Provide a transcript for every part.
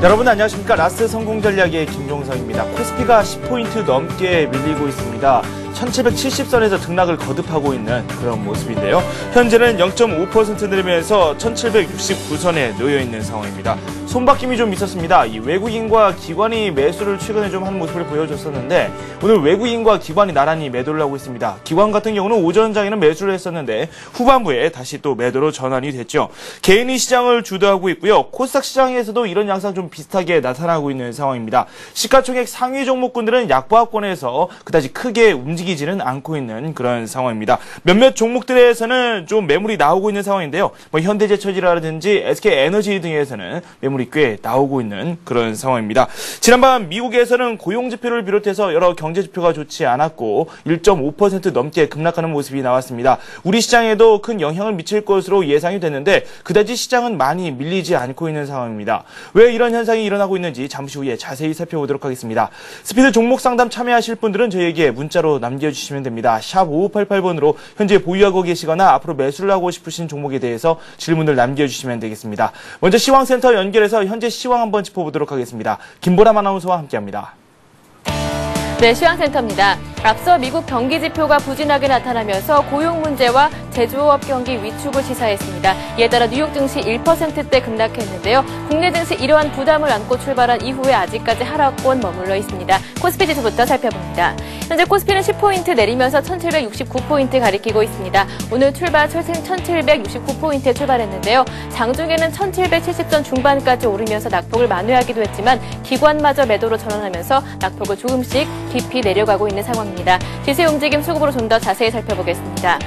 여러분 안녕하십니까. 라스트 성공 전략의 김종성입니다. 코스피가 10포인트 넘게 밀리고 있습니다. 1770선에서 등락을 거듭하고 있는 그런 모습인데요. 현재는 0.5% 내리면서 1769선에 놓여 있는 상황입니다. 손바뀜이 좀 있었습니다. 이 외국인과 기관이 매수를 최근에 좀 하는 모습을 보여줬었는데 오늘 외국인과 기관이 나란히 매도를 하고 있습니다. 기관 같은 경우는 오전장에는 매수를 했었는데 후반부에 다시 또 매도로 전환이 됐죠. 개인이 시장을 주도하고 있고요. 코스닥 시장에서도 이런 양상 좀 비슷하게 나타나고 있는 상황입니다. 시가총액 상위 종목군들은 약보합권에서 그다지 크게 움직이지는 않고 있는 그런 상황입니다. 몇몇 종목들에서는 좀 매물이 나오고 있는 상황인데요. 현대제철이라든지 SK에너지 등에서는 매물이 꽤 나오고 있는 그런 상황입니다. 지난밤 미국에서는 고용지표를 비롯해서 여러 경제지표가 좋지 않았고 1.5% 넘게 급락하는 모습이 나왔습니다. 우리 시장에도 큰 영향을 미칠 것으로 예상이 됐는데 그다지 시장은 많이 밀리지 않고 있는 상황입니다. 왜 이런 현상이 일어나고 있는지 잠시 후에 자세히 살펴보도록 하겠습니다. 스피드 종목 상담 참여하실 분들은 저희에게 문자로 남겨주시면 됩니다. 샵 5588번으로 현재 보유하고 계시거나 앞으로 매수를 하고 싶으신 종목에 대해서 질문을 남겨주시면 되겠습니다. 먼저 시황센터 연결해서 현재 시황 한번 짚어보도록 하겠습니다. 김보람 아나운서와 함께합니다. 네, 시황센터입니다. 앞서 미국 경기지표가 부진하게 나타나면서 고용 문제와 제조업 경기 위축을 시사했습니다. 이에 따라 뉴욕 증시 1%대 급락했는데요. 국내 증시 이러한 부담을 안고 출발한 이후에 아직까지 하락권 머물러 있습니다. 코스피 지수부터 살펴봅니다. 현재 코스피는 10포인트 내리면서 1769포인트 가리키고 있습니다. 오늘 출발 1769포인트에 출발했는데요. 장중에는 1770선 중반까지 오르면서 낙폭을 만회하기도 했지만 기관마저 매도로 전환하면서 낙폭을 조금씩 깊이 내려가고 있는 상황입니다. 지수의 움직임 수급으로 좀 더 자세히 살펴보겠습니다.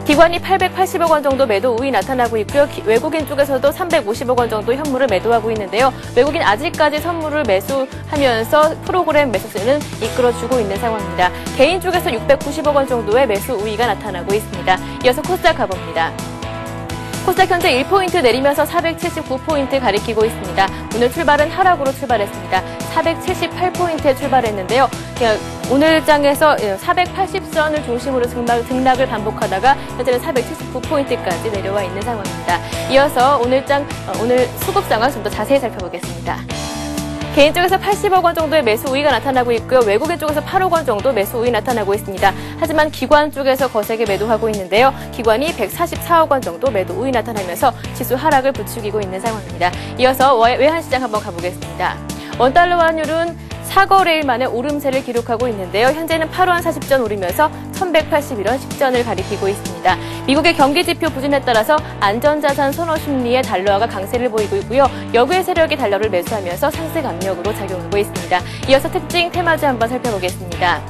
기관이 880억 원 정도 매도 우위 나타나고 있고요. 외국인 쪽에서도 350억 원 정도 현물을 매도하고 있는데요. 외국인 아직까지 선물을 매수하면서 프로그램 매수세는 이끌어주고 있는 상황입니다. 개인 쪽에서 690억 원 정도의 매수 우위가 나타나고 있습니다. 이어서 코스닥 가봅니다. 코스닥 현재 1포인트 내리면서 479포인트 가리키고 있습니다. 오늘 출발은 하락으로 출발했습니다. 478포인트에 출발했는데요. 오늘 장에서 480선을 중심으로 등락을 반복하다가 현재는 479포인트까지 내려와 있는 상황입니다. 이어서 오늘 수급 상황 좀 더 자세히 살펴보겠습니다. 개인 쪽에서 80억 원 정도의 매수 우위가 나타나고 있고요. 외국인 쪽에서 8억 원 정도 매수 우위 나타나고 있습니다. 하지만 기관 쪽에서 거세게 매도하고 있는데요. 기관이 144억 원 정도 매도 우위 나타나면서 지수 하락을 부추기고 있는 상황입니다. 이어서 외환시장 한번 가보겠습니다. 원달러 환율은 4거래일 만에 오름세를 기록하고 있는데요. 현재는 8원 40전 오르면서 1181원 10전을 가리키고 있습니다. 미국의 경기지표 부진에 따라서 안전자산 선호 심리에 달러화가 강세를 보이고 있고요. 역외 세력이 달러를 매수하면서 상승 압력으로 작용하고 있습니다. 이어서 특징 테마주 한번 살펴보겠습니다.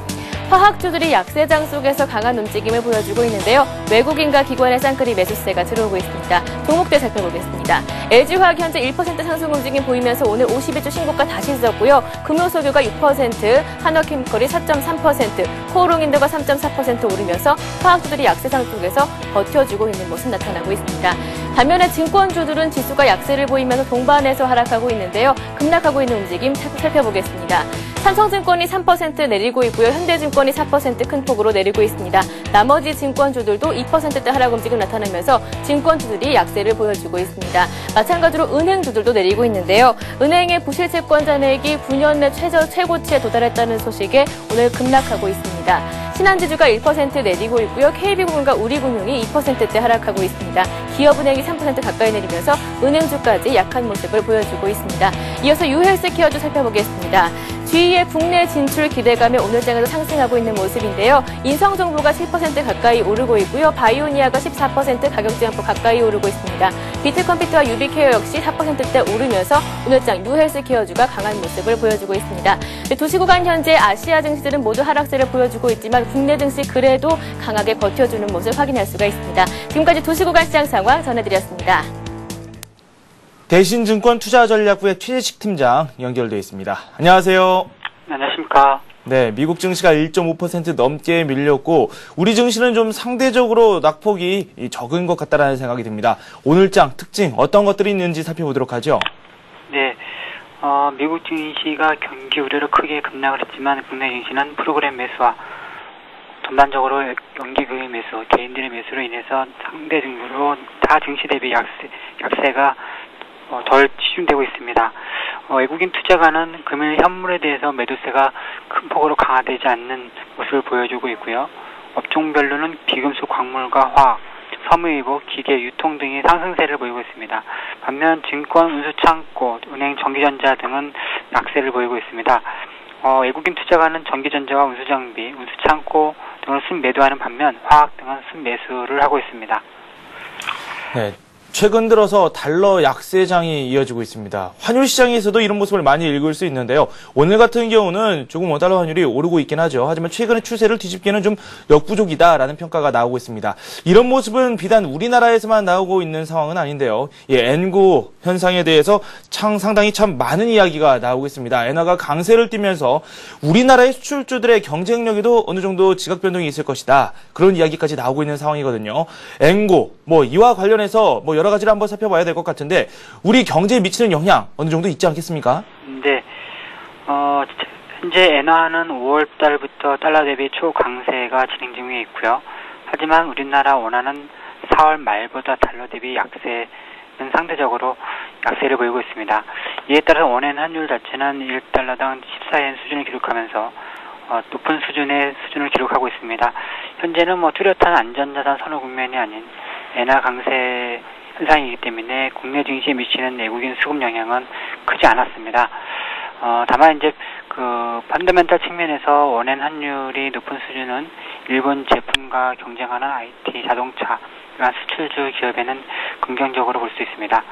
화학주들이 약세장 속에서 강한 움직임을 보여주고 있는데요. 외국인과 기관의 쌍끌이 매수세가 들어오고 있습니다. 종목들 살펴보겠습니다. LG화학 현재 1% 상승 움직임 보이면서 오늘 52주 신고가 다시 있었고요. 금호석유가 6%, 한화케미컬이 4.3%, 코오롱인도가 3.4% 오르면서 화학주들이 약세장 속에서 버텨주고 있는 모습 나타나고 있습니다. 반면에 증권주들은 지수가 약세를 보이면서 동반해서 하락하고 있는데요. 급락하고 있는 움직임 살펴보겠습니다. 삼성증권이 3% 내리고 있고요. 현대증권이 4% 큰 폭으로 내리고 있습니다. 나머지 증권주들도 2%대 하락 움직임 나타나면서 증권주들이 약세를 보여주고 있습니다. 마찬가지로 은행주들도 내리고 있는데요. 은행의 부실채권 잔액이 9년 내 최고치에 도달했다는 소식에 오늘 급락하고 있습니다. 신한지주가 1% 내리고 있고요. KB금융과 우리금융이 2%대 하락하고 있습니다. 기업은행이 3% 가까이 내리면서 은행주까지 약한 모습을 보여주고 있습니다. 이어서 유헬스케어주 살펴보겠습니다. GE의 국내 진출 기대감에 오늘 장에서 상승하고 있는 모습인데요. 인성정보가 7% 가까이 오르고 있고요. 바이오니아가 14% 가격 제한폭 가까이 오르고 있습니다. 비트컴퓨터와 유비케어 역시 4%대 오르면서 오늘 장 유헬스케어주가 강한 모습을 보여주고 있습니다. 도시구간 현재 아시아 증시들은 모두 하락세를 보여주고 있지만 국내 증시 그래도 강하게 버텨주는 모습을 확인할 수가 있습니다. 지금까지 도시구간 시장 상황 전해드렸습니다. 대신증권 투자전략부의 최재식 팀장 연결되어 있습니다. 안녕하세요. 네, 안녕하십니까. 네, 미국 증시가 1.5% 넘게 밀렸고 우리 증시는 좀 상대적으로 낙폭이 적은 것 같다라는 생각이 듭니다. 오늘장 특징 어떤 것들이 있는지 살펴보도록 하죠. 네, 미국 증시가 경기 우려로 크게 급락을 했지만 국내 증시는 프로그램 매수와 전반적으로 연기금의 매수, 개인들의 매수로 인해서 상대적으로 타 증시 대비 약세가 덜 치중되고 있습니다. 외국인 투자가는 금일 현물에 대해서 매도세가 큰 폭으로 강화되지 않는 모습을 보여주고 있고요. 업종별로는 비금속, 광물과 화학, 섬유이복, 기계, 유통 등이 상승세를 보이고 있습니다. 반면 증권, 운수창고, 은행, 전기전자 등은 약세를 보이고 있습니다. 외국인 투자가는 전기전자와 운수장비, 운수창고 등을 순매도하는 반면 화학 등은 순매수를 하고 있습니다. 네. 최근 들어서 달러 약세장이 이어지고 있습니다. 환율 시장에서도 이런 모습을 많이 읽을 수 있는데요. 오늘 같은 경우는 조금 원달러 환율이 오르고 있긴 하죠. 하지만 최근의 추세를 뒤집기는 좀 역부족이다라는 평가가 나오고 있습니다. 이런 모습은 비단 우리나라에서만 나오고 있는 상황은 아닌데요. 엔구 현상에 대해서 상당히 참 많은 이야기가 나오고 있습니다. 엔화가 강세를 띠면서 우리나라의 수출주들의 경쟁력에도 어느 정도 지각 변동이 있을 것이다. 그런 이야기까지 나오고 있는 상황이거든요. 엔구, 이와 관련해서 여러 가지를 한번 살펴봐야 될 것 같은데 우리 경제에 미치는 영향 어느 정도 있지 않겠습니까? 네. 현재 엔화는 5월 달부터 달러 대비 초강세가 진행 중에 있고요. 하지만 우리나라 원화는 4월 말보다 달러 대비 약세는 상대적으로 약세를 보이고 있습니다. 이에 따라 원엔 환율 자체는 1달러당 14엔 수준을 기록하면서 높은 수준의 수준을 기록하고 있습니다. 현재는 뚜렷한 안전자산 선호 국면이 아닌 엔화 강세 현상이기 때문에 국내 증시에 미치는 외국인 수급 영향은 크지 않았습니다. 다만 이제 펀더멘탈 측면에서 원엔 환율이 높은 수준은 일본 제품과 경쟁하는 IT, 자동차, 이러한 수출주 기업에는 긍정적으로 볼 수 있습니다.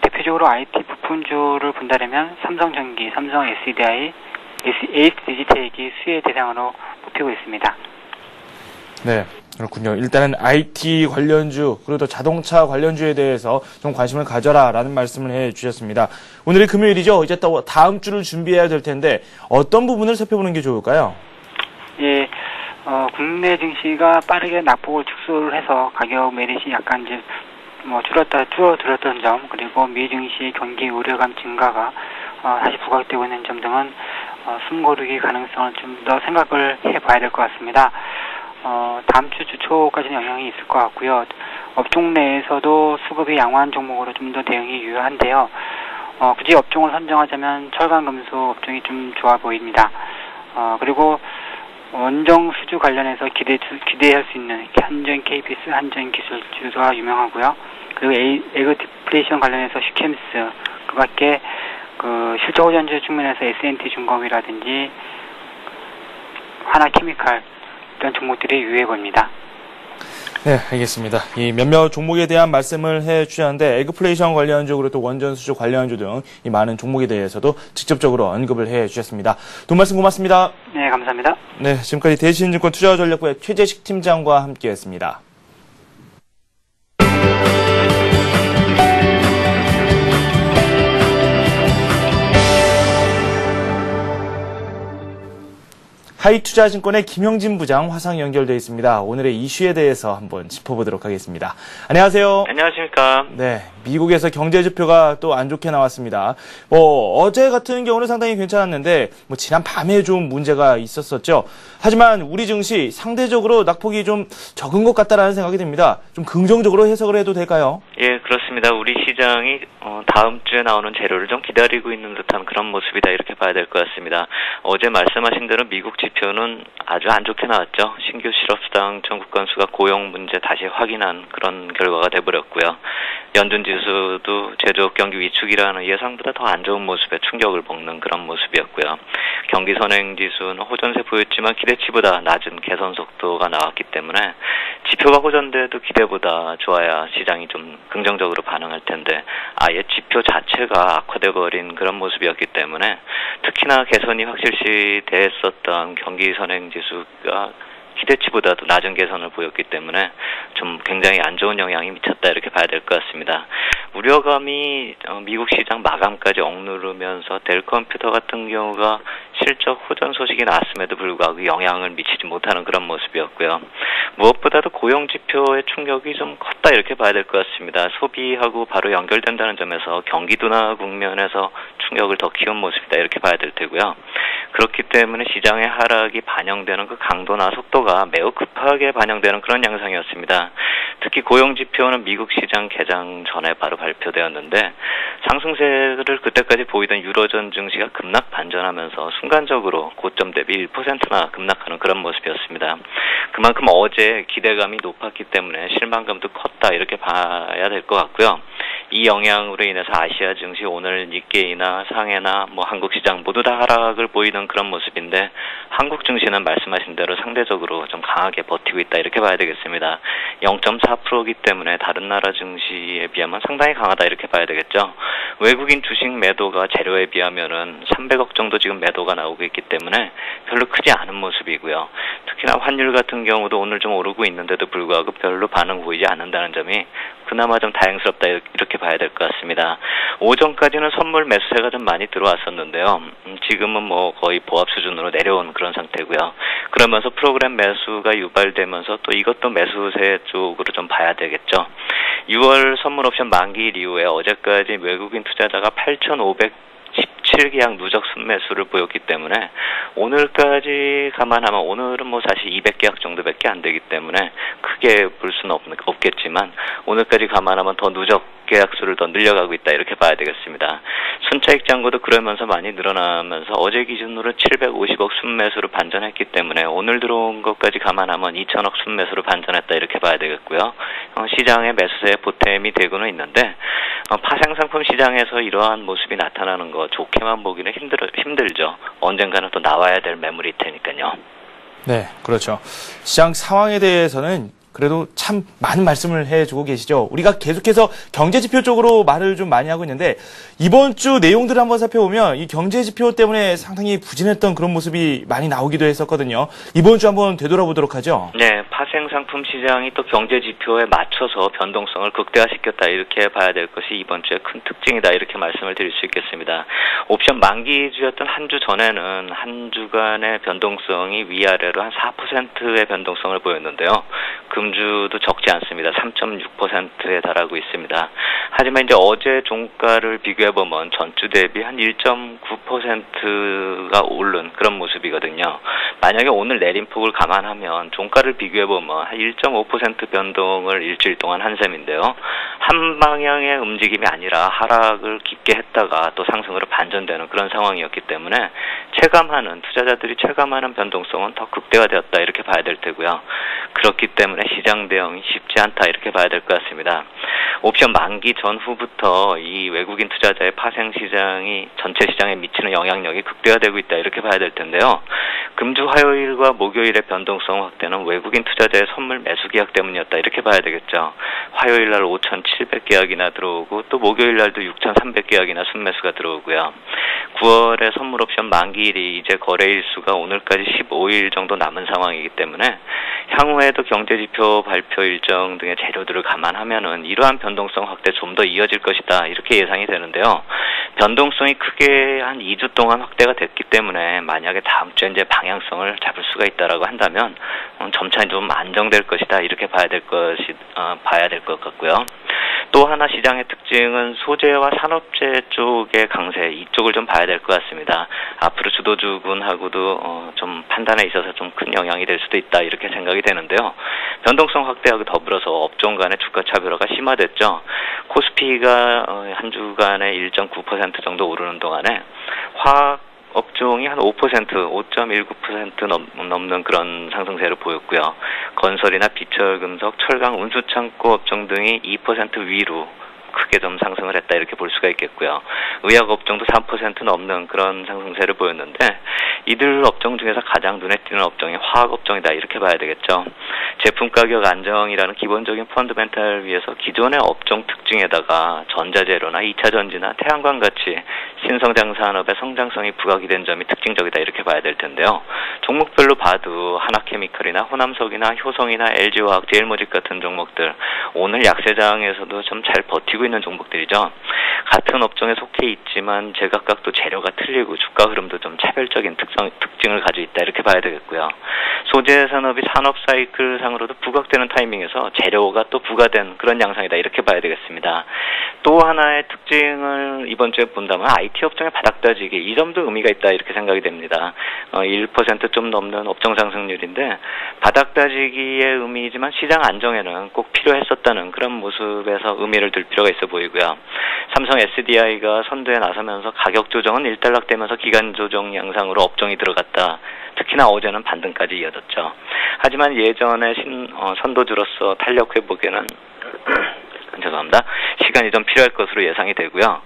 대표적으로 IT 부품주를 본다면 삼성전기, 삼성 SDI, 에이스 디지텍이 수혜 대상으로 뽑히고 있습니다. 네. 그렇군요. 일단은 IT 관련주, 그리고 또 자동차 관련주에 대해서 좀 관심을 가져라라는 말씀을 해주셨습니다. 오늘이 금요일이죠. 이제 또 다음 주를 준비해야 될 텐데 어떤 부분을 살펴보는 게 좋을까요? 예, 국내 증시가 빠르게 낙폭을 축소를 해서 가격 매릿이 약간 이제 줄어들었던 점, 그리고 미 증시의 경기 우려감 증가가 다시 부각되고 있는 점 등은 숨고르기 가능성을 좀 더 생각을 해봐야 될 것 같습니다. 다음 주 주초까지는 영향이 있을 것 같고요. 업종 내에서도 수급이 양호한 종목으로 좀 더 대응이 유효한데요. 굳이 업종을 선정하자면 철강 금속 업종이 좀 좋아 보입니다. 그리고 원정 수주 관련해서 기대할 수 있는 한전 KBS, 한전 기술주가 유명하고요. 그리고 에그 디플레이션 관련해서 슈캠스, 그 밖에 실적 호전주 측면에서 S&T 중공업이라든지 하나케미칼 이런 종목들이 유효해 보입니다. 네, 알겠습니다. 이 몇몇 종목에 대한 말씀을 해주셨는데 에그플레이션 관련주, 그리고 또 원전 수주 관련주 등 이 많은 종목에 대해서도 직접적으로 언급을 해주셨습니다. 돈 말씀 고맙습니다. 네, 감사합니다. 네, 지금까지 대신증권 투자전략부의 최재식 팀장과 함께했습니다. 하이투자증권의 김영진 부장 화상 연결되어 있습니다. 오늘의 이슈에 대해서 한번 짚어보도록 하겠습니다. 안녕하세요. 안녕하십니까. 네, 미국에서 경제지표가 또 안 좋게 나왔습니다. 어제 같은 경우는 상당히 괜찮았는데 지난 밤에 좀 문제가 있었었죠. 하지만 우리 증시 상대적으로 낙폭이 좀 적은 것 같다라는 생각이 듭니다. 좀 긍정적으로 해석을 해도 될까요? 예, 그렇습니다. 우리 시장이 다음 주에 나오는 재료를 좀 기다리고 있는 듯한 그런 모습이다, 이렇게 봐야 될 것 같습니다. 어제 말씀하신 대로 미국 지표는 아주 안 좋게 나왔죠. 신규 실업수당 청구 건수가 고용 문제 다시 확인한 그런 결과가 돼버렸고요. 연준 지수도 제조업 경기 위축이라는 예상보다 더 안 좋은 모습에 충격을 먹는 그런 모습이었고요. 경기 선행 지수는 호전세 보였지만 기대치보다 낮은 개선 속도가 나왔기 때문에 지표가 호전돼도 기대보다 좋아야 시장이 좀 긍정적으로 반응할 텐데 아예 지표 자체가 악화돼 버린 그런 모습이었기 때문에 특히나 개선이 확실시 됐었던 경기 선행 지수가 기대치보다도 낮은 개선을 보였기 때문에 좀 굉장히 안 좋은 영향이 미쳤다, 이렇게 봐야 될 것 같습니다. 우려감이 미국 시장 마감까지 억누르면서 델 컴퓨터 같은 경우가 실적 호전 소식이 나왔음에도 불구하고 영향을 미치지 못하는 그런 모습이었고요. 무엇보다도 고용 지표의 충격이 좀 컸다, 이렇게 봐야 될 것 같습니다. 소비하고 바로 연결된다는 점에서 경기 둔화 국면에서 충격을 더 키운 모습이다, 이렇게 봐야 될 테고요. 그렇기 때문에 시장의 하락이 반영되는 그 강도나 속도가 매우 급하게 반영되는 그런 양상이었습니다. 특히 고용지표는 미국 시장 개장 전에 바로 발표되었는데 상승세를 그때까지 보이던 유로존 증시가 급락 반전하면서 순간적으로 고점 대비 1%나 급락하는 그런 모습이었습니다. 그만큼 어제 기대감이 높았기 때문에 실망감도 컸다 이렇게 봐야 될 것 같고요. 이 영향으로 인해서 아시아 증시 오늘 니케이나 상해나 한국 시장 모두 다 하락을 보이는 그런 모습인데 한국 증시는 말씀하신 대로 상대적으로 좀 강하게 버티고 있다 이렇게 봐야 되겠습니다. 0.4%이기 때문에 다른 나라 증시에 비하면 상당히 강하다 이렇게 봐야 되겠죠. 외국인 주식 매도가 재료에 비하면은 300억 정도 지금 매도가 나오고 있기 때문에 별로 크지 않은 모습이고요. 특히나 환율 같은 경우도 오늘 좀 오르고 있는데도 불구하고 별로 반응 보이지 않는다는 점이 그나마 좀 다행스럽다 이렇게 봐야 될 것 같습니다. 오전까지는 선물 매수세가 좀 많이 들어왔었는데요. 지금은 거의 보합 수준으로 내려온 그런 상태고요. 그러면서 프로그램 매수가 유발되면서 또 이것도 매수세 쪽으로 좀 봐야 되겠죠. 6월 선물 옵션 만기일 이후에 어제까지 외국인 투자자가 8,517계약 누적 순매수를 보였기 때문에 오늘까지 감안하면 오늘은 사실 200계약 정도밖에 안 되기 때문에 크게 볼 수는 없겠지만 오늘까지 감안하면 더 누적 계약수를 더 늘려가고 있다 이렇게 봐야 되겠습니다. 순차익 잔고도 그러면서 많이 늘어나면서 어제 기준으로 750억 순매수로 반전했기 때문에 오늘 들어온 것까지 감안하면 2천억 순매수로 반전했다 이렇게 봐야 되겠고요. 시장의 매수세에 보탬이 되고는 있는데 파생상품 시장에서 이러한 모습이 나타나는 거 좋게만 보기는 힘들죠. 언젠가는 또 나와야 될 매물이 테니까요. 네, 그렇죠. 시장 상황에 대해서는 그래도 참 많은 말씀을 해주고 계시죠. 우리가 계속해서 경제지표 쪽으로 말을 좀 많이 하고 있는데 이번 주 내용들을 한번 살펴보면 이 경제지표 때문에 상당히 부진했던 그런 모습이 많이 나오기도 했었거든요. 이번 주 한번 되돌아보도록 하죠. 네, 파생상품 시장이 또 경제지표에 맞춰서 변동성을 극대화시켰다 이렇게 봐야 될 것이 이번 주의 큰 특징이다 이렇게 말씀을 드릴 수 있겠습니다. 옵션 만기주였던 한 주 전에는 한 주간의 변동성이 위아래로 한 4%의 변동성을 보였는데요. 금주도 적지 않습니다. 3.6%에 달하고 있습니다. 하지만 이제 어제 종가를 비교해보면 전주 대비 한 1.9%가 오른 그런 모습이거든요. 만약에 오늘 내림폭을 감안하면 종가를 비교해보면 한 1.5% 변동을 일주일 동안 한 셈인데요. 한 방향의 움직임이 아니라 하락을 깊게 했다가 또 상승으로 반전되는 그런 상황이었기 때문에 투자자들이 체감하는 변동성은 더 극대화되었다 이렇게 봐야 될 테고요. 그렇기 때문에 시장 대응이 쉽지 않다 이렇게 봐야 될 것 같습니다. 옵션 만기 전후부터 이 외국인 투자자의 파생 시장이 전체 시장에 미치는 영향력이 극대화되고 있다 이렇게 봐야 될 텐데요. 금주 화요일과 목요일의 변동성 확대는 외국인 투자자의 선물 매수 계약 때문이었다 이렇게 봐야 되겠죠. 화요일 날 5,700계약이나 들어오고 또 목요일 날도 6,300계약이나 순매수가 들어오고요. 9월에 선물 옵션 만기일이 이제 거래일수가 오늘까지 15일 정도 남은 상황이기 때문에 향후에도 경제지표 발표 일정 등의 재료들을 감안하면은 이러한 변동성 확대 좀 더 이어질 것이다 이렇게 예상이 되는데요. 변동성이 크게 한 2주 동안 확대가 됐기 때문에 만약에 다음 주에 이제 방향성을 잡을 수가 있다라고 한다면 점차 좀 안정될 것이다 이렇게 봐야 될 것 같고요. 또 하나 시장의 특징은 소재와 산업재 쪽의 강세 이쪽을 좀 봐야 될 것 같습니다. 앞으로 주도주군하고도 좀 판단에 있어서 좀 큰 영향이 될 수도 있다 이렇게 생각이 되는데요. 변동성 확대하고 더불어서 업종 간의 주가 차별화가 심화됐죠. 코스피가 한 주간에 1.9% 정도 오르는 동안에 화학 업종이 한 5.19% 넘는 그런 상승세를 보였고요. 건설이나 비철금속, 철강, 운수창고 업종 등이 2% 위로 크게 좀 상승을 했다 이렇게 볼 수가 있겠고요. 의약 업종도 3% 넘는 그런 상승세를 보였는데 이들 업종 중에서 가장 눈에 띄는 업종이 화학 업종이다 이렇게 봐야 되겠죠. 제품 가격 안정이라는 기본적인 펀더멘탈 위에서 기존의 업종 특징에다가 전자재료나 2차 전지나 태양광 같이 신성장 산업의 성장성이 부각이 된 점이 특징적이다 이렇게 봐야 될 텐데요. 종목별로 봐도 하나케미컬이나 호남석이나 효성이나 LG화학, 제일모직 같은 종목들 오늘 약세장에서도 좀 잘 버티고 있는 종목들이죠. 같은 업종에 속해 있지만 제각각 또 재료가 틀리고 주가 흐름도 좀 차별적인 특징을 가지고 있다 이렇게 봐야 되겠고요. 소재 산업이 산업 사이클 상으로도 부각되는 타이밍에서 재료가 또 부과된 그런 양상이다 이렇게 봐야 되겠습니다. 또 하나의 특징을 이번 주에 본다면 IT 업종의 바닥 다지기, 이 점도 의미가 있다 이렇게 생각이 됩니다. 1% 좀 넘는 업종 상승률인데 바닥 다지기의 의미이지만 시장 안정에는 꼭 필요했었다는 그런 모습에서 의미를 둘 필요가 있어 보이고요. 삼성 SDI가 선두에 나서면서 가격 조정은 일단락되면서 기간 조정 양상으로 업종이 들어갔다. 특히나 어제는 반등까지 이어졌죠. 하지만 예전에 선도주로서 탄력 회복에는 죄송합니다. 시간이 좀 필요할 것으로 예상이 되고요.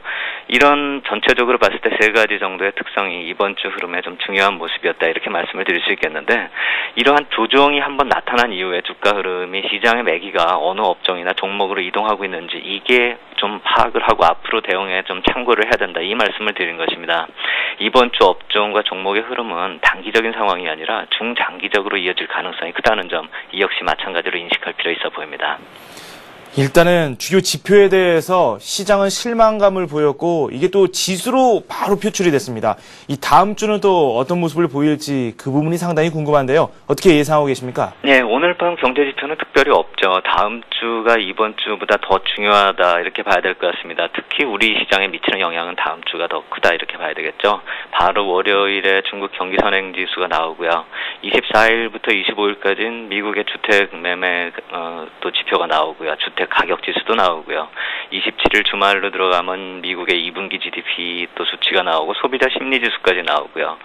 이런 전체적으로 봤을 때 세 가지 정도의 특성이 이번 주 흐름에 좀 중요한 모습이었다 이렇게 말씀을 드릴 수 있겠는데 이러한 조정이 한번 나타난 이후에 주가 흐름이 시장의 매기가 어느 업종이나 종목으로 이동하고 있는지 이게 좀 파악을 하고 앞으로 대응에 좀 참고를 해야 된다 이 말씀을 드린 것입니다. 이번 주 업종과 종목의 흐름은 단기적인 상황이 아니라 중장기적으로 이어질 가능성이 크다는 점 이 역시 마찬가지로 인식할 필요 있어 보입니다. 일단은 주요 지표에 대해서 시장은 실망감을 보였고 이게 또 지수로 바로 표출이 됐습니다. 이 다음 주는 또 어떤 모습을 보일지 그 부분이 상당히 궁금한데요. 어떻게 예상하고 계십니까? 네, 오늘 밤 경제 지표는 특별히 없죠. 다음 주가 이번 주보다 더 중요하다 이렇게 봐야 될 것 같습니다. 특히 우리 시장에 미치는 영향은 다음 주가 더 크다 이렇게 봐야 되겠죠. 바로 월요일에 중국 경기 선행 지수가 나오고요. 24일부터 25일까지는 미국의 주택 매매 또 지표가 나오고요. 주택 가격 지수도 나오고요. 27일 주말로 들어가면 미국의 2분기 GDP 또 수치가 나오고 소비자 심리 지수까지 나오고요.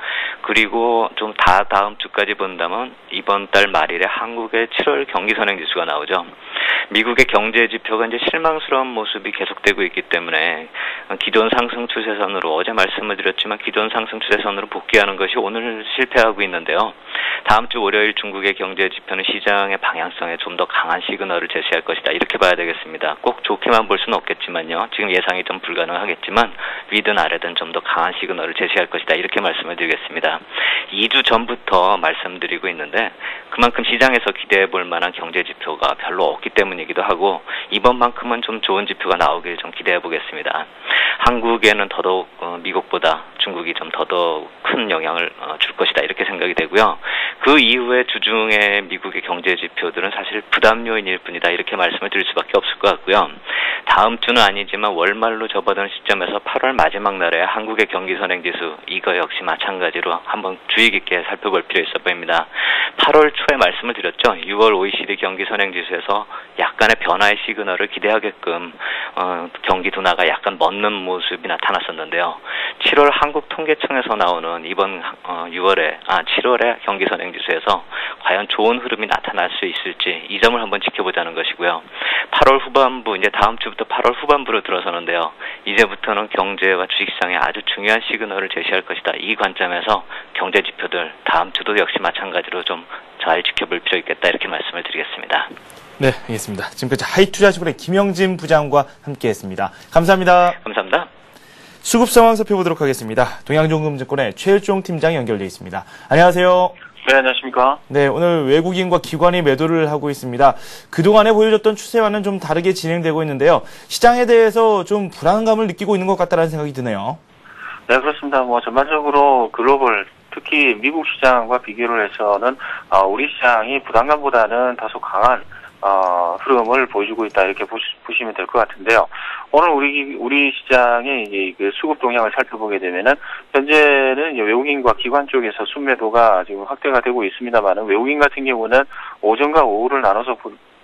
그리고 좀 다음 주까지 본다면 이번 달 말일에 한국의 7월 경기 선행 지수가 나오죠. 미국의 경제 지표가 이제 실망스러운 모습이 계속되고 있기 때문에 기존 상승 추세선으로 어제 말씀을 드렸지만 기존 상승 추세선으로 복귀하는 것이 오늘 실패하고 있는데요. 다음 주 월요일 중국의 경제 지표는 시장의 방향성에 좀 더 강한 시그널을 제시할 것이다. 이렇게 봐야 되겠습니다. 꼭 좋게만 볼 수는 없겠지만요. 지금 예상이 좀 불가능하겠지만 위든 아래든 좀 더 강한 시그널을 제시할 것이다. 이렇게 말씀을 드리겠습니다. 2주 전부터 말씀드리고 있는데 그만큼 시장에서 기대해 볼 만한 경제 지표가 별로 없기 때문이기도 하고 이번만큼은 좀 좋은 지표가 나오길 좀 기대해 보겠습니다. 한국에는 더더욱 미국보다 중국이 좀 더더욱 큰 영향을 줄 것이다 이렇게 생각이 되고요. 그 이후에 주중에 미국의 경제 지표들은 사실 부담 요인일 뿐이다 이렇게 말씀을 드릴 수밖에 없을 것 같고요. 다음 주는 아니지만 월말로 접어드는 시점에서 8월 마지막 날에 한국의 경기 선행 지수 이거 역시 마찬가지로 한번 주의 깊게 살펴볼 필요 있어 보입니다. 8월 초에 말씀을 드렸죠. 6월 OECD 경기 선행 지수에서 약간의 변화의 시그널을 기대하게끔 경기 둔화가 약간 멎는 모습이 나타났었는데요. 7월 한국통계청에서 나오는 이번 7월에 경기 선행 지수에서 과연 좋은 흐름이 나타날 수 있을지 이 점을 한번 지켜보자는 것이고요. 8월 후반부 이제 다음 주부터 8월 후반부로 들어서는데요. 이제부터는 경제와 주식시장에 아주 중요한 시그널을 제시할 것이다. 이 관점에서 경제 지표들 다음 주도 역시 마찬가지로 좀 잘 지켜볼 필요 있겠다 이렇게 말씀을 드리겠습니다. 네, 알겠습니다. 지금까지 하이투자증권의 김영진 부장과 함께했습니다. 감사합니다. 감사합니다. 수급 상황 살펴보도록 하겠습니다. 동양종금증권의 최일종 팀장 연결되어 있습니다. 안녕하세요. 네, 안녕하십니까. 네, 오늘 외국인과 기관이 매도를 하고 있습니다. 그동안에 보여줬던 추세와는 좀 다르게 진행되고 있는데요. 시장에 대해서 좀 불안감을 느끼고 있는 것 같다는 생각이 드네요. 네, 그렇습니다. 전반적으로 글로벌, 특히 미국 시장과 비교를 해서는 우리 시장이 부담감보다는 다소 강한 흐름을 보여주고 있다 이렇게 보시면 될 것 같은데요. 오늘 우리 시장의 이제 그 수급 동향을 살펴보게 되면은 현재는 외국인과 기관 쪽에서 순매도가 지금 확대가 되고 있습니다만은 외국인 같은 경우는 오전과 오후를 나눠서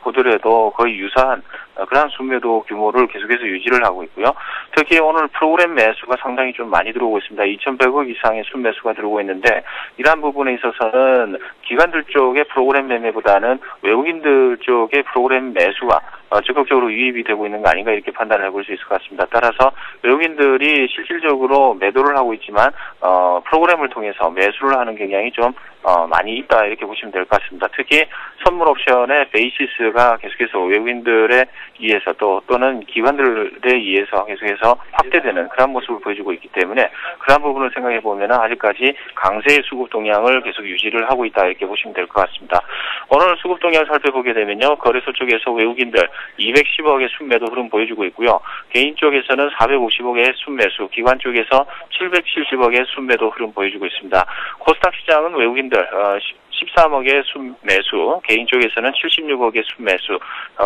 보더라도 거의 유사한 그런 순매도 규모를 계속해서 유지를 하고 있고요. 특히 오늘 프로그램 매수가 상당히 좀 많이 들어오고 있습니다. 2,100억 이상의 순매수가 들어오고 있는데 이러한 부분에 있어서는 기관들 쪽의 프로그램 매매보다는 외국인들 쪽의 프로그램 매수가 적극적으로 유입이 되고 있는 거 아닌가 이렇게 판단을 해볼 수 있을 것 같습니다. 따라서 외국인들이 실질적으로 매도를 하고 있지만 프로그램을 통해서 매수를 하는 경향이 좀 많이 있다 이렇게 보시면 될 것 같습니다. 특히 선물 옵션의 베이시스가 계속해서 외국인들에 의해서 또는 기관들에 의해서 계속해서 확대되는 그런 모습을 보여주고 있기 때문에 그런 부분을 생각해 보면 아직까지 강세의 수급 동향을 계속 유지를 하고 있다 이렇게 보시면 될 것 같습니다. 오늘 수급 동향을 살펴보게 되면요. 거래소 쪽에서 외국인들 210억의 순매도 흐름 보여주고 있고요. 개인 쪽에서는 450억의 순매수, 기관 쪽에서 770억의 순매도 흐름 보여주고 있습니다. 코스닥 시장은 외국인들 13억의 순매수, 개인 쪽에서는 76억의 순매수,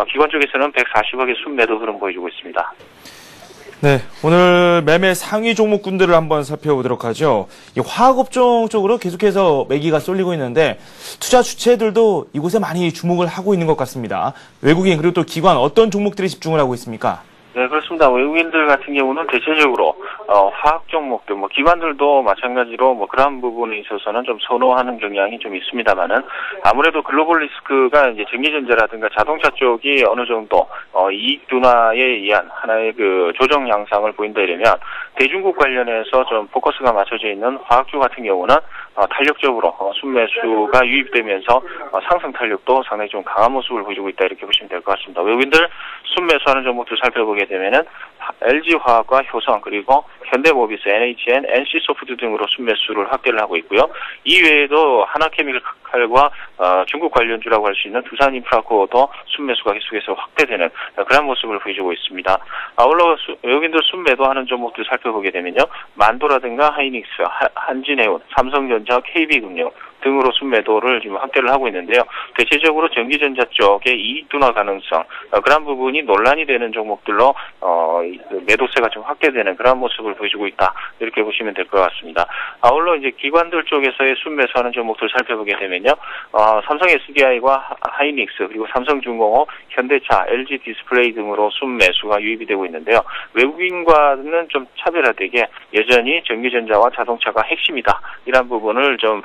기관 쪽에서는 140억의 순매도 흐름 보여주고 있습니다. 네, 오늘 매매 상위 종목군들을 한번 살펴보도록 하죠. 이 화학업종 쪽으로 계속해서 매기가 쏠리고 있는데 투자 주체들도 이곳에 많이 주목을 하고 있는 것 같습니다. 외국인 그리고 또 기관 어떤 종목들이 집중을 하고 있습니까? 네, 그렇습니다. 외국인들 같은 경우는 대체적으로 화학 종목들, 기관들도 마찬가지로 그런 부분에 있어서는 좀 선호하는 경향이 좀 있습니다만은 아무래도 글로벌 리스크가 이제 전기전자라든가 자동차 쪽이 어느 정도 이익 둔화에 의한 하나의 그 조정 양상을 보인다 이러면 대중국 관련해서 좀 포커스가 맞춰져 있는 화학주 같은 경우는 탄력적으로 순매수가 유입되면서 상승 탄력도 상당히 좀 강한 모습을 보여주고 있다 이렇게 보시면 될 것 같습니다. 외국인들 순매수하는 종목들 살펴보게 되면은 LG화학과 효성 그리고 현대모비스, NHN, NC소프트 등으로 순매수를 확대를 하고 있고요. 이외에도 하나케미칼과 중국 관련주라고 할 수 있는 두산인프라코도 순매수가 계속해서 확대되는 그런 모습을 보여주고 있습니다. 아울러 외국인들 순매도하는 종목들 살펴보게 되면요. 만도라든가 하이닉스, 한진해운, 삼성전자, KB금융 등으로 순매도를 지금 확대를 하고 있는데요. 대체적으로 전기전자 쪽의 이익 둔화 가능성 그런 부분이 논란이 되는 종목들로 매도세가 좀 확대되는 그런 모습을 보여주고 있다 이렇게 보시면 될 것 같습니다. 아울러 이제 기관들 쪽에서의 순매수하는 종목들 살펴보게 되면요. 삼성 SDI와 하이닉스 그리고 삼성중공업, 현대차, LG 디스플레이 등으로 순매수가 유입이 되고 있는데요. 외국인과는 좀 차별화되게 여전히 전기전자와 자동차가 핵심이다 이런 부분을 좀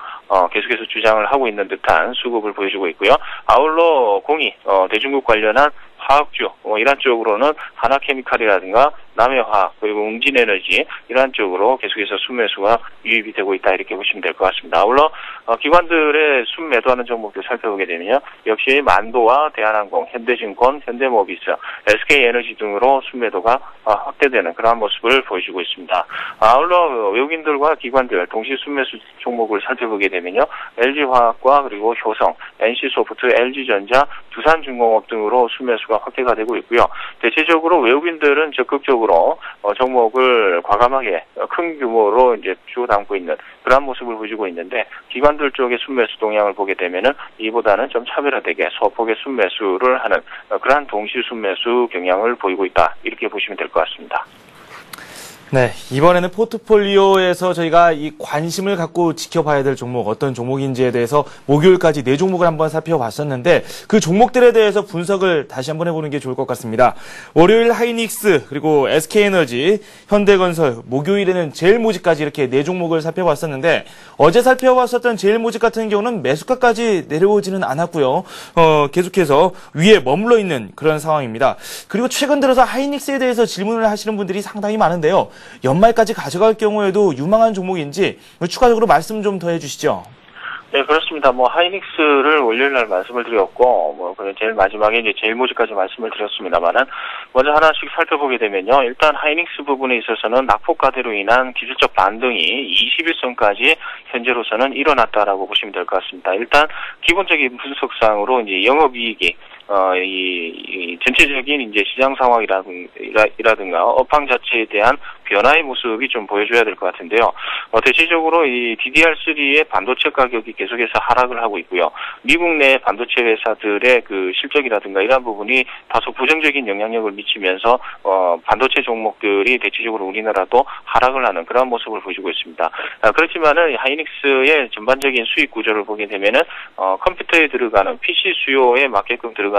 계속해서 주장을 하고 있는 듯한 수급을 보여주고 있고요. 아울러 공이 대중국 관련한 화학주 이런 쪽으로는 하나케미칼이라든가 남해화학 그리고 웅진에너지 이러한 쪽으로 계속해서 순매수가 유입이 되고 있다 이렇게 보시면 될 것 같습니다. 아울러 기관들의 순매도하는 종목들 살펴보게 되면요. 역시 만도와 대한항공, 현대증권, 현대모비스, SK에너지 등으로 순매도가 확대되는 그러한 모습을 보여주고 있습니다. 아울러 외국인들과 기관들 동시 순매수 종목을 살펴보게 되면요. LG화학과 그리고 효성, NC소프트, LG전자, 두산중공업 등으로 순매수가 확대가 되고 있고요. 대체적으로 외국인들은 적극적으로 종목을 과감하게 큰 규모로 이제 주워 담고 있는 그런 모습을 보여주고 있는데 기관들 쪽의 순매수 동향을 보게 되면은 이보다는 좀 차별화되게 소폭의 순매수를 하는 그러한 동시 순매수 경향을 보이고 있다 이렇게 보시면 될 것 같습니다. 네, 이번에는 포트폴리오에서 저희가 이 관심을 갖고 지켜봐야 될 종목 어떤 종목인지에 대해서 목요일까지 4종목을 한번 살펴봤었는데 그 종목들에 대해서 분석을 다시 한번 해보는 게 좋을 것 같습니다. 월요일 하이닉스 그리고 SK에너지, 현대건설, 목요일에는 제일모직까지 이렇게 4종목을 살펴봤었는데 어제 살펴봤었던 제일모직 같은 경우는 매수가까지 내려오지는 않았고요. 계속해서 위에 머물러 있는 그런 상황입니다. 그리고 최근 들어서 하이닉스에 대해서 질문을 하시는 분들이 상당히 많은데요. 연말까지 가져갈 경우에도 유망한 종목인지 추가적으로 말씀 좀 더 해주시죠. 네, 그렇습니다. 하이닉스를 월요일 날 말씀을 드렸고, 제일 마지막에 이제 제일모직까지 말씀을 드렸습니다만은, 먼저 하나씩 살펴보게 되면요. 일단 하이닉스 부분에 있어서는 낙폭과대로 인한 기술적 반등이 21선까지 현재로서는 일어났다라고 보시면 될 것 같습니다. 일단, 기본적인 분석상으로 이제 영업이익이 이 전체적인 이제 시장 상황이라든가 업황 자체에 대한 변화의 모습이 좀 보여줘야 될 것 같은데요. 대체적으로 이 DDR3의 반도체 가격이 계속해서 하락을 하고 있고요. 미국 내 반도체 회사들의 그 실적이라든가 이런 부분이 다소 부정적인 영향력을 미치면서 반도체 종목들이 대체적으로 우리나라도 하락을 하는 그런 모습을 보여주고 있습니다. 그렇지만은 하이닉스의 전반적인 수익 구조를 보게 되면은 컴퓨터에 들어가는 PC 수요에 맞게끔 들어가는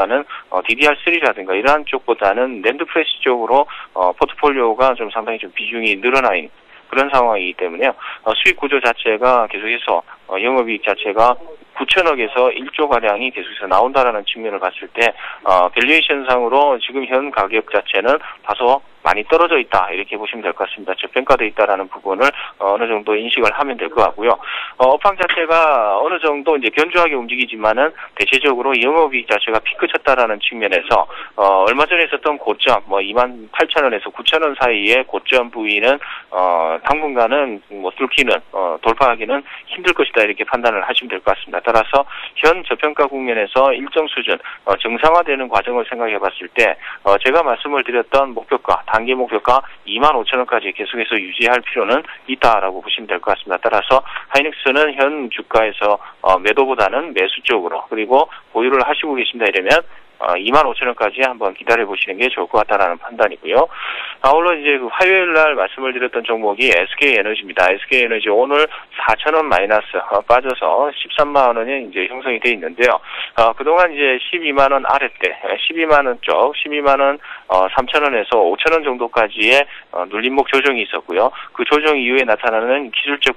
DDR3라든가 이러한 쪽보다는 낸드 프레스 쪽으로 포트폴리오가 좀 상당히 좀 비중이 늘어나 있는 그런 상황이기 때문에요. 수익 구조 자체가 계속해서 영업이익 자체가 9천억에서 1조 가량이 계속해서 나온다라는 측면을 봤을 때 밸류에이션상으로 지금 현 가격 자체는 다소 많이 떨어져 있다 이렇게 보시면 될 것 같습니다. 저평가돼 있다라는 부분을 어느 정도 인식을 하면 될 것 같고요. 업황 자체가 어느 정도 이제 견조하게 움직이지만은 대체적으로 영업이익 자체가 피크 쳤다라는 측면에서 얼마 전에 있었던 고점 28,000원에서 9,000원 사이의 고점 부위는 당분간은 뚫기는 돌파하기는 힘들 것이다 이렇게 판단을 하시면 될 것 같습니다. 따라서 현 저평가 국면에서 일정 수준 정상화되는 과정을 생각해 봤을 때 제가 말씀을 드렸던 목표가 단기 목표가 25,000원까지 계속해서 유지할 필요는 있다라고 보시면 될 것 같습니다. 따라서 하이닉스는 현 주가에서 매도보다는 매수 쪽으로 그리고 보유를 하시고 계신다 이러면 25,000원까지 한번 기다려보시는 게 좋을 것 같다라는 판단이고요. 아울러 이제 그 화요일 날 말씀을 드렸던 종목이 SK에너지입니다. SK에너지 오늘 4,000원 마이너스 빠져서 13만원이 이제 형성이 돼 있는데요. 그동안 이제 12만원 아래때, 12만원 쪽, 12만원 3,000원에서 5,000원 정도까지의 눌림목 조정이 있었고요. 그 조정 이후에 나타나는 기술적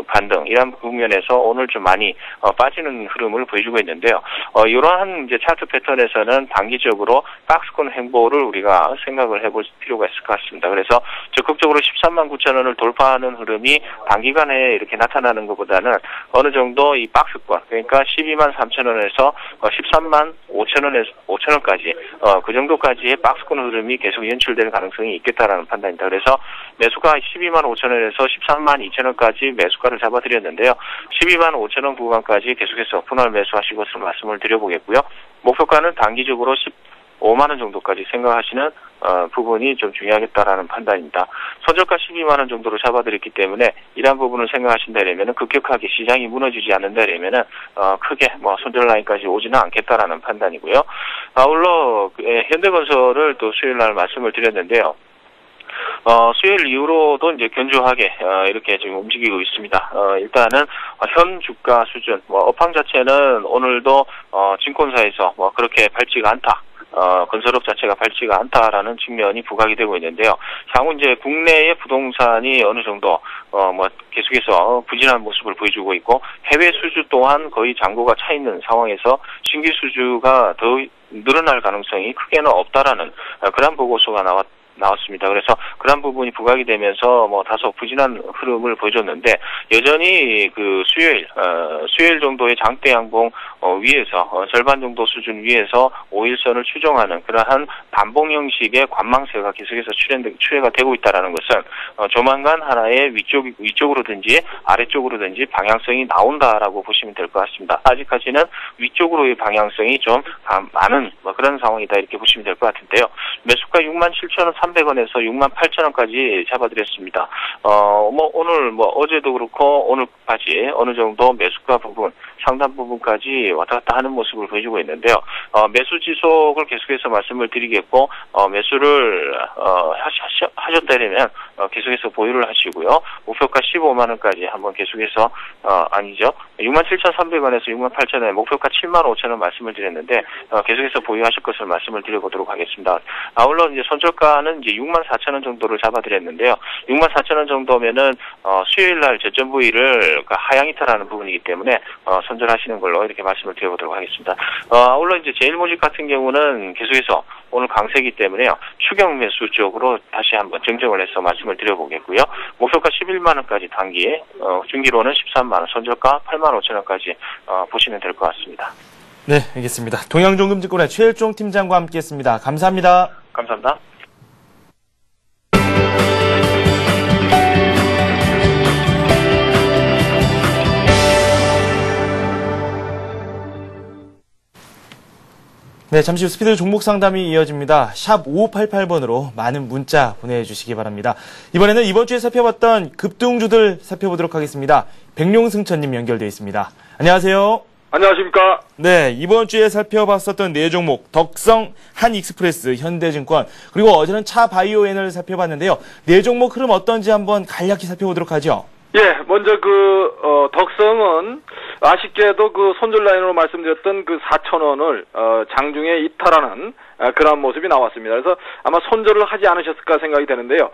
반등, 이런 국면에서 오늘 좀 많이 빠지는 흐름을 보여주고 있는데요. 이러한 이제 차트 패턴에서는 단기적으로 박스권 횡보를 우리가 생각을 해볼 필요가 있을 것 같습니다. 그래서 적극적으로 13만 9천원을 돌파하는 흐름이 단기간에 이렇게 나타나는 것보다는 어느 정도 이 박스권, 그러니까 12만 3천원에서 13만 5천원까지 그 정도까지의 박스권 흐름이 계속 연출될 가능성이 있겠다라는 판단입니다. 그래서 매수가 12만 5천원에서 13만 2천원까지 매수가를 잡아드렸는데요. 12만 5천원 구간까지 계속해서 분할 매수하실 것을 말씀을 드려보겠고요. 목표가는 단기적으로 15만원 정도까지 생각하시는 부분이 좀 중요하겠다라는 판단입니다. 선저가 12만원 정도로 잡아드렸기 때문에 이러한 부분을 생각하신다면 급격하게 시장이 무너지지 않는다면 크게 손절 라인까지 오지는 않겠다라는 판단이고요. 아울러 현대건설을 또 수요일날 말씀을 드렸는데요. 수요일 이후로도 이제 견조하게 이렇게 지금 움직이고 있습니다. 일단은 현 주가 수준, 업황 자체는 오늘도 증권사에서 그렇게 밝지가 않다. 건설업 자체가 밝지가 않다라는 측면이 부각이 되고 있는데요. 향후 이제 국내의 부동산이 어느 정도 계속해서 부진한 모습을 보여주고 있고 해외 수주 또한 거의 잔고가 차 있는 상황에서 신규 수주가 더 늘어날 가능성이 크게는 없다라는 그런 보고서가 나왔습니다. 그래서 그런 부분이 부각이 되면서 다소 부진한 흐름을 보여줬는데 여전히 그 수요일 정도의 장대 양봉 위에서 절반 정도 수준 위에서 5일선을 추정하는 그러한 반봉 형식의 관망세가 계속해서 추해가 되고 있다라는 것은 조만간 하나의 위쪽으로든지 아래쪽으로든지 방향성이 나온다라고 보시면 될 것 같습니다. 아직까지는 위쪽으로의 방향성이 좀 많은 그런 상황이다 이렇게 보시면 될 것 같은데요. 매수가 67,300원에서 68,000원까지 잡아드렸습니다. 오늘 어제도 그렇고 오늘까지 어느 정도 매수가 부분 상단 부분까지 왔다 갔다 하는 모습을 보여주고 있는데요. 매수 지속을 계속해서 말씀을 드리겠고 매수를 하셨다면 계속해서 보유를 하시고요. 목표가 15만원까지 한번 계속해서 67,300원에서 68,000원에 목표가 75,000원 말씀을 드렸는데 계속해서 보유하실 것을 말씀을 드려보도록 하겠습니다. 아울러 이제 손절가는 이제 64,000원 정도를 잡아드렸는데요. 64,000원 정도면은 수요일날 저점 부위를 하향 이탈하는 부분이기 때문에 손절하시는 걸로 이렇게 말씀을 드려보도록 하겠습니다. 아울러 이제 제일모직 같은 경우는 계속해서 오늘 강세이기 때문에요. 추경 매수 쪽으로 다시 한번 정정을 해서 말씀을 드려보겠고요. 목표가 11만원까지 단기, 중기로는 13만원, 손절가 85,000원까지 보시면 될 것 같습니다. 네, 알겠습니다. 동양종금증권의 최일종 팀장과 함께했습니다. 감사합니다. 감사합니다. 네, 잠시 후 스피드 종목 상담이 이어집니다. 샵 5588번으로 많은 문자 보내주시기 바랍니다. 이번에는 이번 주에 살펴봤던 급등주들 살펴보도록 하겠습니다. 백룡승천님 연결되어 있습니다. 안녕하세요. 안녕하십니까. 네, 이번 주에 살펴봤었던 네 종목, 덕성, 한익스프레스, 현대증권, 그리고 어제는 차바이오엔을 살펴봤는데요. 네 종목 흐름 어떤지 한번 간략히 살펴보도록 하죠. 예, 먼저 덕성은 아쉽게도 손절 라인으로 말씀드렸던 4,000원을 장중에 이탈하는 그런 모습이 나왔습니다. 그래서 아마 손절을 하지 않으셨을까 생각이 되는데요.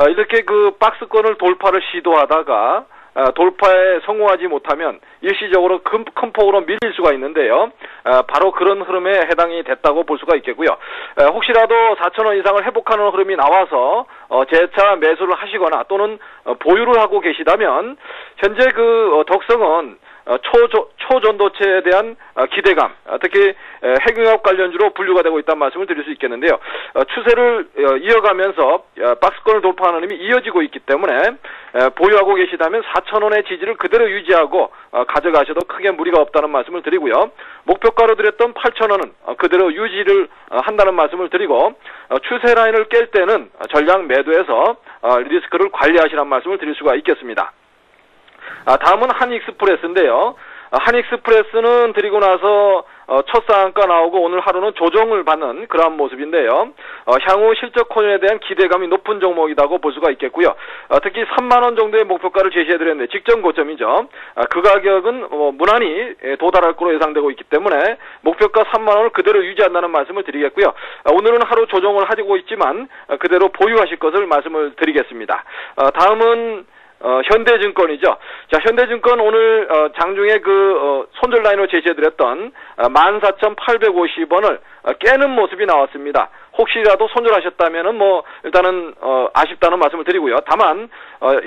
이렇게 박스권을 돌파를 시도하다가 돌파에 성공하지 못하면 일시적으로 큰 폭으로 밀릴 수가 있는데요. 바로 그런 흐름에 해당이 됐다고 볼 수가 있겠고요. 혹시라도 4,000원 이상을 회복하는 흐름이 나와서 재차 매수를 하시거나 또는 보유를 하고 계시다면 현재 덕성은 초전도체에 대한 기대감, 특히 핵융합 관련주로 분류가 되고 있다는 말씀을 드릴 수 있겠는데요. 추세를 이어가면서 박스권을 돌파하는 힘이 이어지고 있기 때문에 보유하고 계시다면 4,000원의 지지를 그대로 유지하고 가져가셔도 크게 무리가 없다는 말씀을 드리고요. 목표가로 드렸던 8,000원은 그대로 유지를 한다는 말씀을 드리고 추세 라인을 깰 때는 전량 매도해서 리스크를 관리하시라는 말씀을 드릴 수가 있겠습니다. 다음은 한익스프레스인데요. 한익스프레스는 드리고 나서 첫 상한가 나오고 오늘 하루는 조정을 받는 그러한 모습인데요. 향후 실적 호전에 대한 기대감이 높은 종목이라고 볼 수가 있겠고요. 특히 3만 원 정도의 목표가를 제시해드렸는데 직전 고점이죠. 그 가격은 무난히 도달할 것으로 예상되고 있기 때문에 목표가 3만 원을 그대로 유지한다는 말씀을 드리겠고요. 오늘은 하루 조정을 하고 있지만 그대로 보유하실 것을 말씀을 드리겠습니다. 다음은 현대증권이죠. 자, 현대증권 오늘 장중에 손절 라인으로 제시해드렸던 14,850원을 깨는 모습이 나왔습니다. 혹시라도 손절하셨다면은 일단은 아쉽다는 말씀을 드리고요. 다만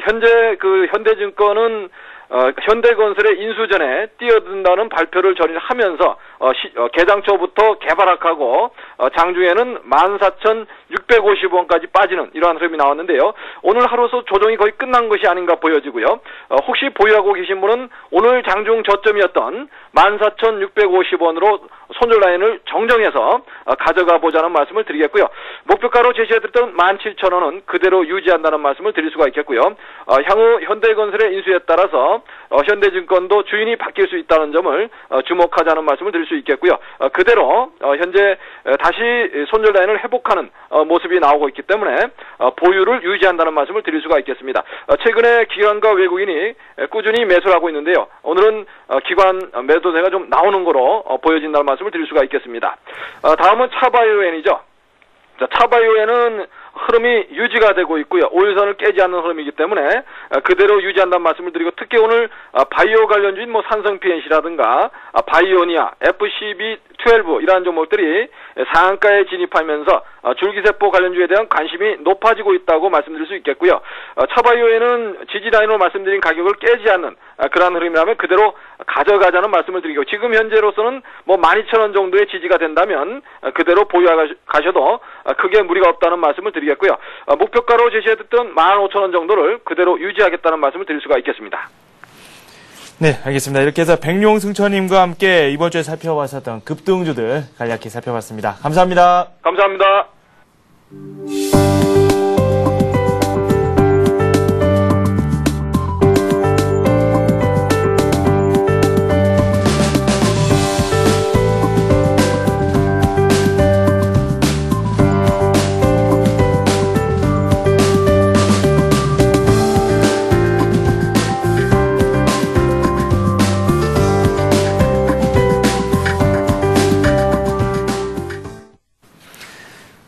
현재 현대증권은 현대건설의 인수전에 뛰어든다는 발표를 전일하면서 개장 초부터 개발학하고 장중에는 14,650원까지 빠지는 이러한 흐름이 나왔는데요. 오늘 하루서 조정이 거의 끝난 것이 아닌가 보여지고요. 혹시 보유하고 계신 분은 오늘 장중 저점이었던 14,650원으로 손절 라인을 정정해서 가져가 보자는 말씀을 드리겠고요. 목표가로 제시해드렸던 17,000원은 그대로 유지한다는 말씀을 드릴 수가 있겠고요. 향후 현대건설의 인수에 따라서 현대증권도 주인이 바뀔 수 있다는 점을 주목하자는 말씀을 드릴 수 있겠고요. 그대로 현재 다시 손절 라인을 회복하는 모습이 나오고 있기 때문에 보유를 유지한다는 말씀을 드릴 수가 있겠습니다. 최근에 기관과 외국인이 꾸준히 매수를 하고 있는데요. 오늘은 기관 매도세가 좀 나오는 거로 보여진다는 말씀을 드릴 수가 있겠습니다. 다음은 차바이오엔이죠. 자, 차바이오엔은 흐름이 유지가 되고 있고요. 5일선을 깨지 않는 흐름이기 때문에 그대로 유지한다는 말씀을 드리고 특히 오늘 바이오 관련주인 산성 PNC라든가 바이오니아, FCB12 이러한 종목들이 상한가에 진입하면서 줄기세포 관련주에 대한 관심이 높아지고 있다고 말씀드릴 수 있겠고요. 차바이오에는 지지라인으로 말씀드린 가격을 깨지 않는 그러한 흐름이라면 그대로 가져가자는 말씀을 드리고 지금 현재로서는 12,000원 정도의 지지가 된다면 그대로 보유하셔도 크게 무리가 없다는 말씀을 드리겠고요. 목표가로 제시해뒀던 15,000원 정도를 그대로 유지하겠다는 말씀을 드릴 수가 있겠습니다. 네, 알겠습니다. 이렇게 해서 백룡승천님과 함께 이번 주에 살펴봤었던 급등주들 간략히 살펴봤습니다. 감사합니다. 감사합니다.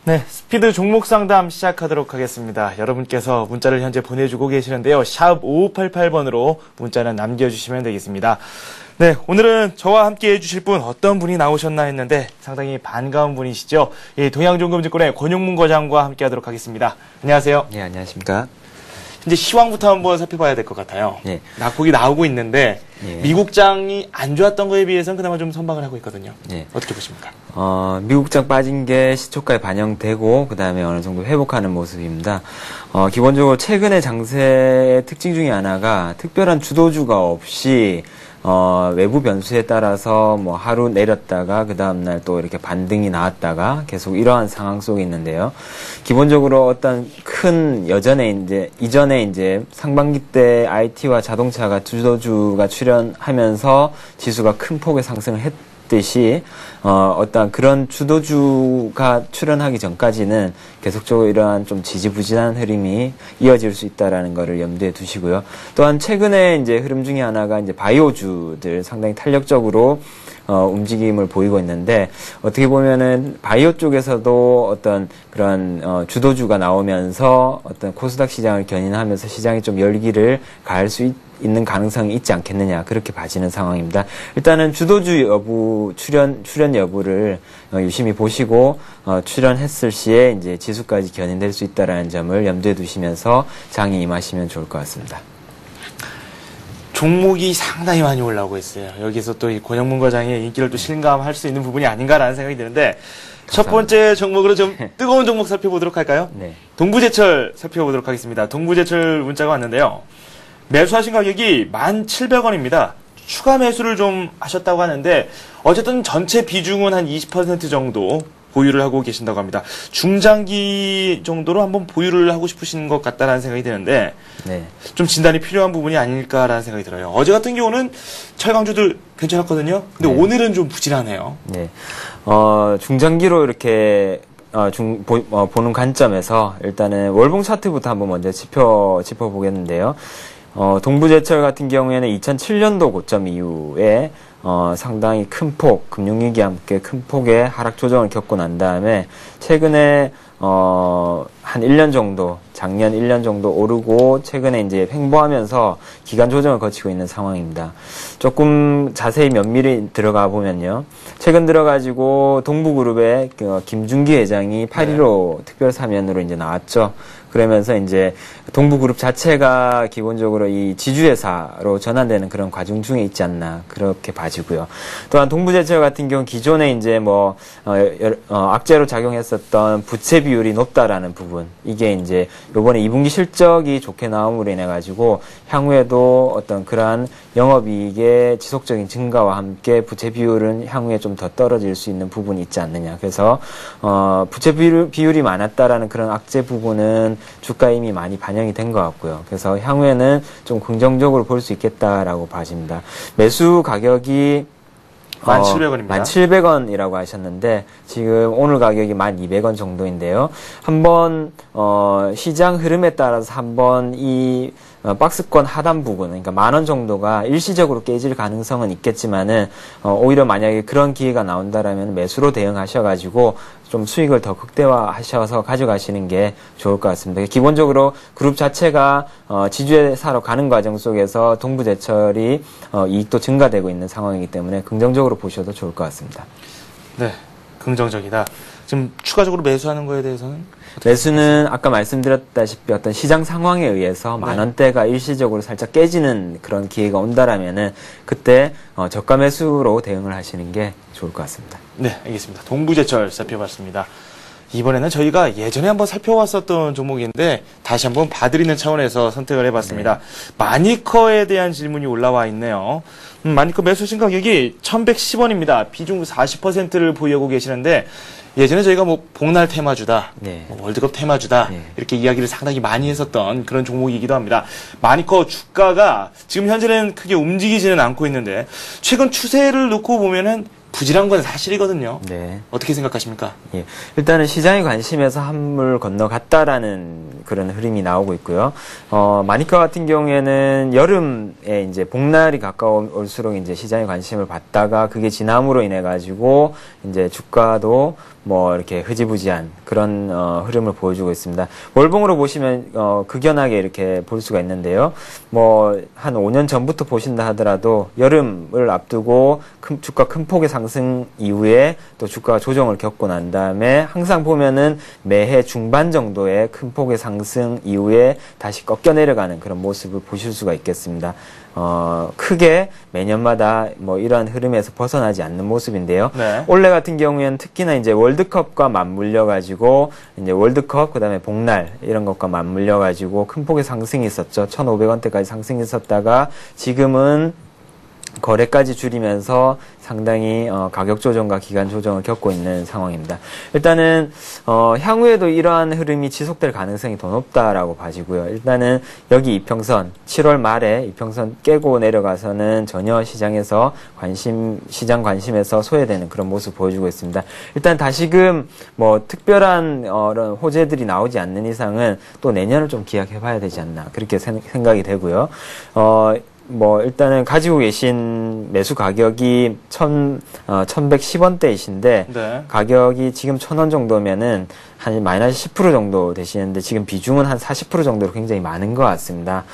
네, 스피드 종목 상담 시작하도록 하겠습니다. 여러분께서 문자를 현재 보내주고 계시는데요. 샵 5588번으로 문자는 남겨주시면 되겠습니다. 네, 오늘은 저와 함께 해주실 분 어떤 분이 나오셨나 했는데 상당히 반가운 분이시죠. 예, 동양종금증권의 권용문 거장과 함께 하도록 하겠습니다. 안녕하세요. 네, 안녕하십니까. 이제 시황부터 한번 살펴봐야 될 것 같아요. 네. 낙폭이 나오고 있는데 네. 미국장이 안 좋았던 거에 비해서는 그나마 좀 선방을 하고 있거든요. 네. 어떻게 보십니까? 미국장 빠진 게 시초가에 반영되고 그다음에 어느 정도 회복하는 모습입니다. 기본적으로 최근의 장세의 특징 중에 하나가 특별한 주도주가 없이 외부 변수에 따라서 하루 내렸다가 그 다음날 또 이렇게 반등이 나왔다가 계속 이러한 상황 속에 있는데요. 기본적으로 어떤 큰 이전에 이제 상반기 때 IT와 자동차가 주도주가 출현하면서 지수가 큰 폭의 상승을 했듯이 어떤 그런 주도주가 출현하기 전까지는 계속적으로 이러한 좀 지지부진한 흐름이 이어질 수 있다라는 것을 염두에 두시고요. 또한 최근에 이제 흐름 중에 하나가 이제 바이오주들 상당히 탄력적으로 움직임을 보이고 있는데 어떻게 보면은 바이오 쪽에서도 어떤 그런 주도주가 나오면서 어떤 코스닥 시장을 견인하면서 시장이 좀 열기를 가할 수 있는 가능성이 있지 않겠느냐 그렇게 봐지는 상황입니다. 일단은 주도주 여부 출연 여부를 유심히 보시고 출연했을 시에 이제 지수까지 견인될 수 있다라는 점을 염두에 두시면서 장에 임하시면 좋을 것 같습니다. 종목이 상당히 많이 올라오고 있어요. 여기서 또 이 권영문 과장의 인기를 또 실감할 수 있는 부분이 아닌가라는 생각이 드는데 첫 번째 종목으로 좀 뜨거운 종목 살펴보도록 할까요? 네. 동부제철 살펴보도록 하겠습니다. 동부제철 문자가 왔는데요. 매수하신 가격이 1,700원입니다. 추가 매수를 좀 하셨다고 하는데 어쨌든 전체 비중은 한 20% 정도 보유를 하고 계신다고 합니다. 중장기 정도로 한번 보유를 하고 싶으신 것 같다라는 생각이 드는데 네. 좀 진단이 필요한 부분이 아닐까라는 생각이 들어요. 어제 같은 경우는 철강주들 괜찮았거든요. 근데 네. 오늘은 좀 부진하네요. 네. 중장기로 이렇게 보는 관점에서 일단은 월봉 차트부터 한번 먼저 짚어보겠는데요. 동부제철 같은 경우에는 2007년도 고점 이후에 상당히 큰 폭, 금융위기와 함께 큰 폭의 하락 조정을 겪고 난 다음에 최근에 한 1년 정도, 작년 1년 정도 오르고 최근에 이제 횡보하면서 기간 조정을 거치고 있는 상황입니다. 조금 자세히 면밀히 들어가 보면요. 최근 들어가지고 동부그룹의 김준기 회장이 8.15 특별 사면으로 이제 나왔죠. 그러면서 이제 동부그룹 자체가 기본적으로 이 지주회사로 전환되는 그런 과정 중에 있지 않나 그렇게 봐지고요. 또한 동부제철 같은 경우 기존에 이제 악재로 작용했었던 부채 비율이 높다라는 부분, 이게 이제 요번에 2분기 실적이 좋게 나옴으로 인해 가지고 향후에도 어떤 그러한 영업이익의 지속적인 증가와 함께 부채 비율은 향후에 좀 더 떨어질 수 있는 부분이 있지 않느냐. 그래서 부채 비율이 많았다라는 그런 악재 부분은 주가에 이미 많이 반영이 된 것 같고요. 그래서 향후에는 좀 긍정적으로 볼 수 있겠다라고 봐집니다. 매수 가격이 1,700원입니다. 1,700원이라고 하셨는데 지금 오늘 가격이 1,200원 정도인데요. 한번 시장 흐름에 따라서 한번 이 박스권 하단 부분, 그러니까 10,000원 정도가 일시적으로 깨질 가능성은 있겠지만은 오히려 만약에 그런 기회가 나온다라면 매수로 대응하셔가지고 좀 수익을 더 극대화하셔서 가져가시는 게 좋을 것 같습니다. 기본적으로 그룹 자체가 지주회사로 가는 과정 속에서 동부제철이 이익도 증가되고 있는 상황이기 때문에 긍정적으로 보셔도 좋을 것 같습니다. 네, 긍정적이다. 지금 추가적으로 매수하는 거에 대해서는? 매수는 아까 말씀드렸다시피 어떤 시장 상황에 의해서 10,000원대가 일시적으로 살짝 깨지는 그런 기회가 온다라면은 그때 저가 매수로 대응을 하시는 게 좋을 것 같습니다. 네, 알겠습니다. 동부제철 살펴봤습니다. 이번에는 저희가 예전에 한번 살펴왔었던 종목인데 다시 한번 봐드리는 차원에서 선택을 해봤습니다. 네. 마니커에 대한 질문이 올라와 있네요. 마니커 매수 신가격이 1,110원입니다. 비중 40%를 보유하고 계시는데 예전에 저희가 복날 테마주다, 네. 월드컵 테마주다, 네. 이렇게 이야기를 상당히 많이 했었던 그런 종목이기도 합니다. 마니커 주가가 지금 현재는 크게 움직이지는 않고 있는데 최근 추세를 놓고 보면은 부진한 건 사실이거든요. 네. 어떻게 생각하십니까? 예. 일단은 시장의 관심에서 한물 건너갔다라는 그런 흐름이 나오고 있고요. 마니커 같은 경우에는 여름에 이제 복날이 가까울수록 이제 시장의 관심을 받다가 그게 지남으로 인해 가지고 이제 주가도 이렇게 흐지부지한 그런 흐름을 보여주고 있습니다. 월봉으로 보시면 극연하게 이렇게 볼 수가 있는데요. 한 5년 전부터 보신다 하더라도 여름을 앞두고 주가 큰 폭의 상승 이후에 또 주가가 조정을 겪고 난 다음에 항상 보면은 매해 중반 정도의 큰 폭의 상승 이후에 다시 꺾여 내려가는 그런 모습을 보실 수가 있겠습니다. 크게 매년마다 이러한 흐름에서 벗어나지 않는 모습인데요. 네. 올해 같은 경우에는 특히나 이제 월드컵과 맞물려 가지고 이제 월드컵 그다음에 복날 이런 것과 맞물려 가지고 큰 폭의 상승이 있었죠. 1,500원대까지 상승이 있었다가 지금은 거래까지 줄이면서 상당히 가격 조정과 기간 조정을 겪고 있는 상황입니다. 일단은 향후에도 이러한 흐름이 지속될 가능성이 더 높다라고 봐지고요. 일단은 여기 이평선 7월 말에 이평선 깨고 내려가서는 전혀 시장에서 시장 관심에서 소외되는 그런 모습 보여주고 있습니다. 일단 다시금 특별한 호재들이 나오지 않는 이상은 또 내년을 좀 기약해봐야 되지 않나 그렇게 생각이 되고요. 일단은 가지고 계신 매수 가격이 1,110원대이신데, 네. 가격이 지금 1,000원 정도면은 한 마이너스 10% 정도 되시는데, 지금 비중은 한 40% 정도로 굉장히 많은 것 같습니다.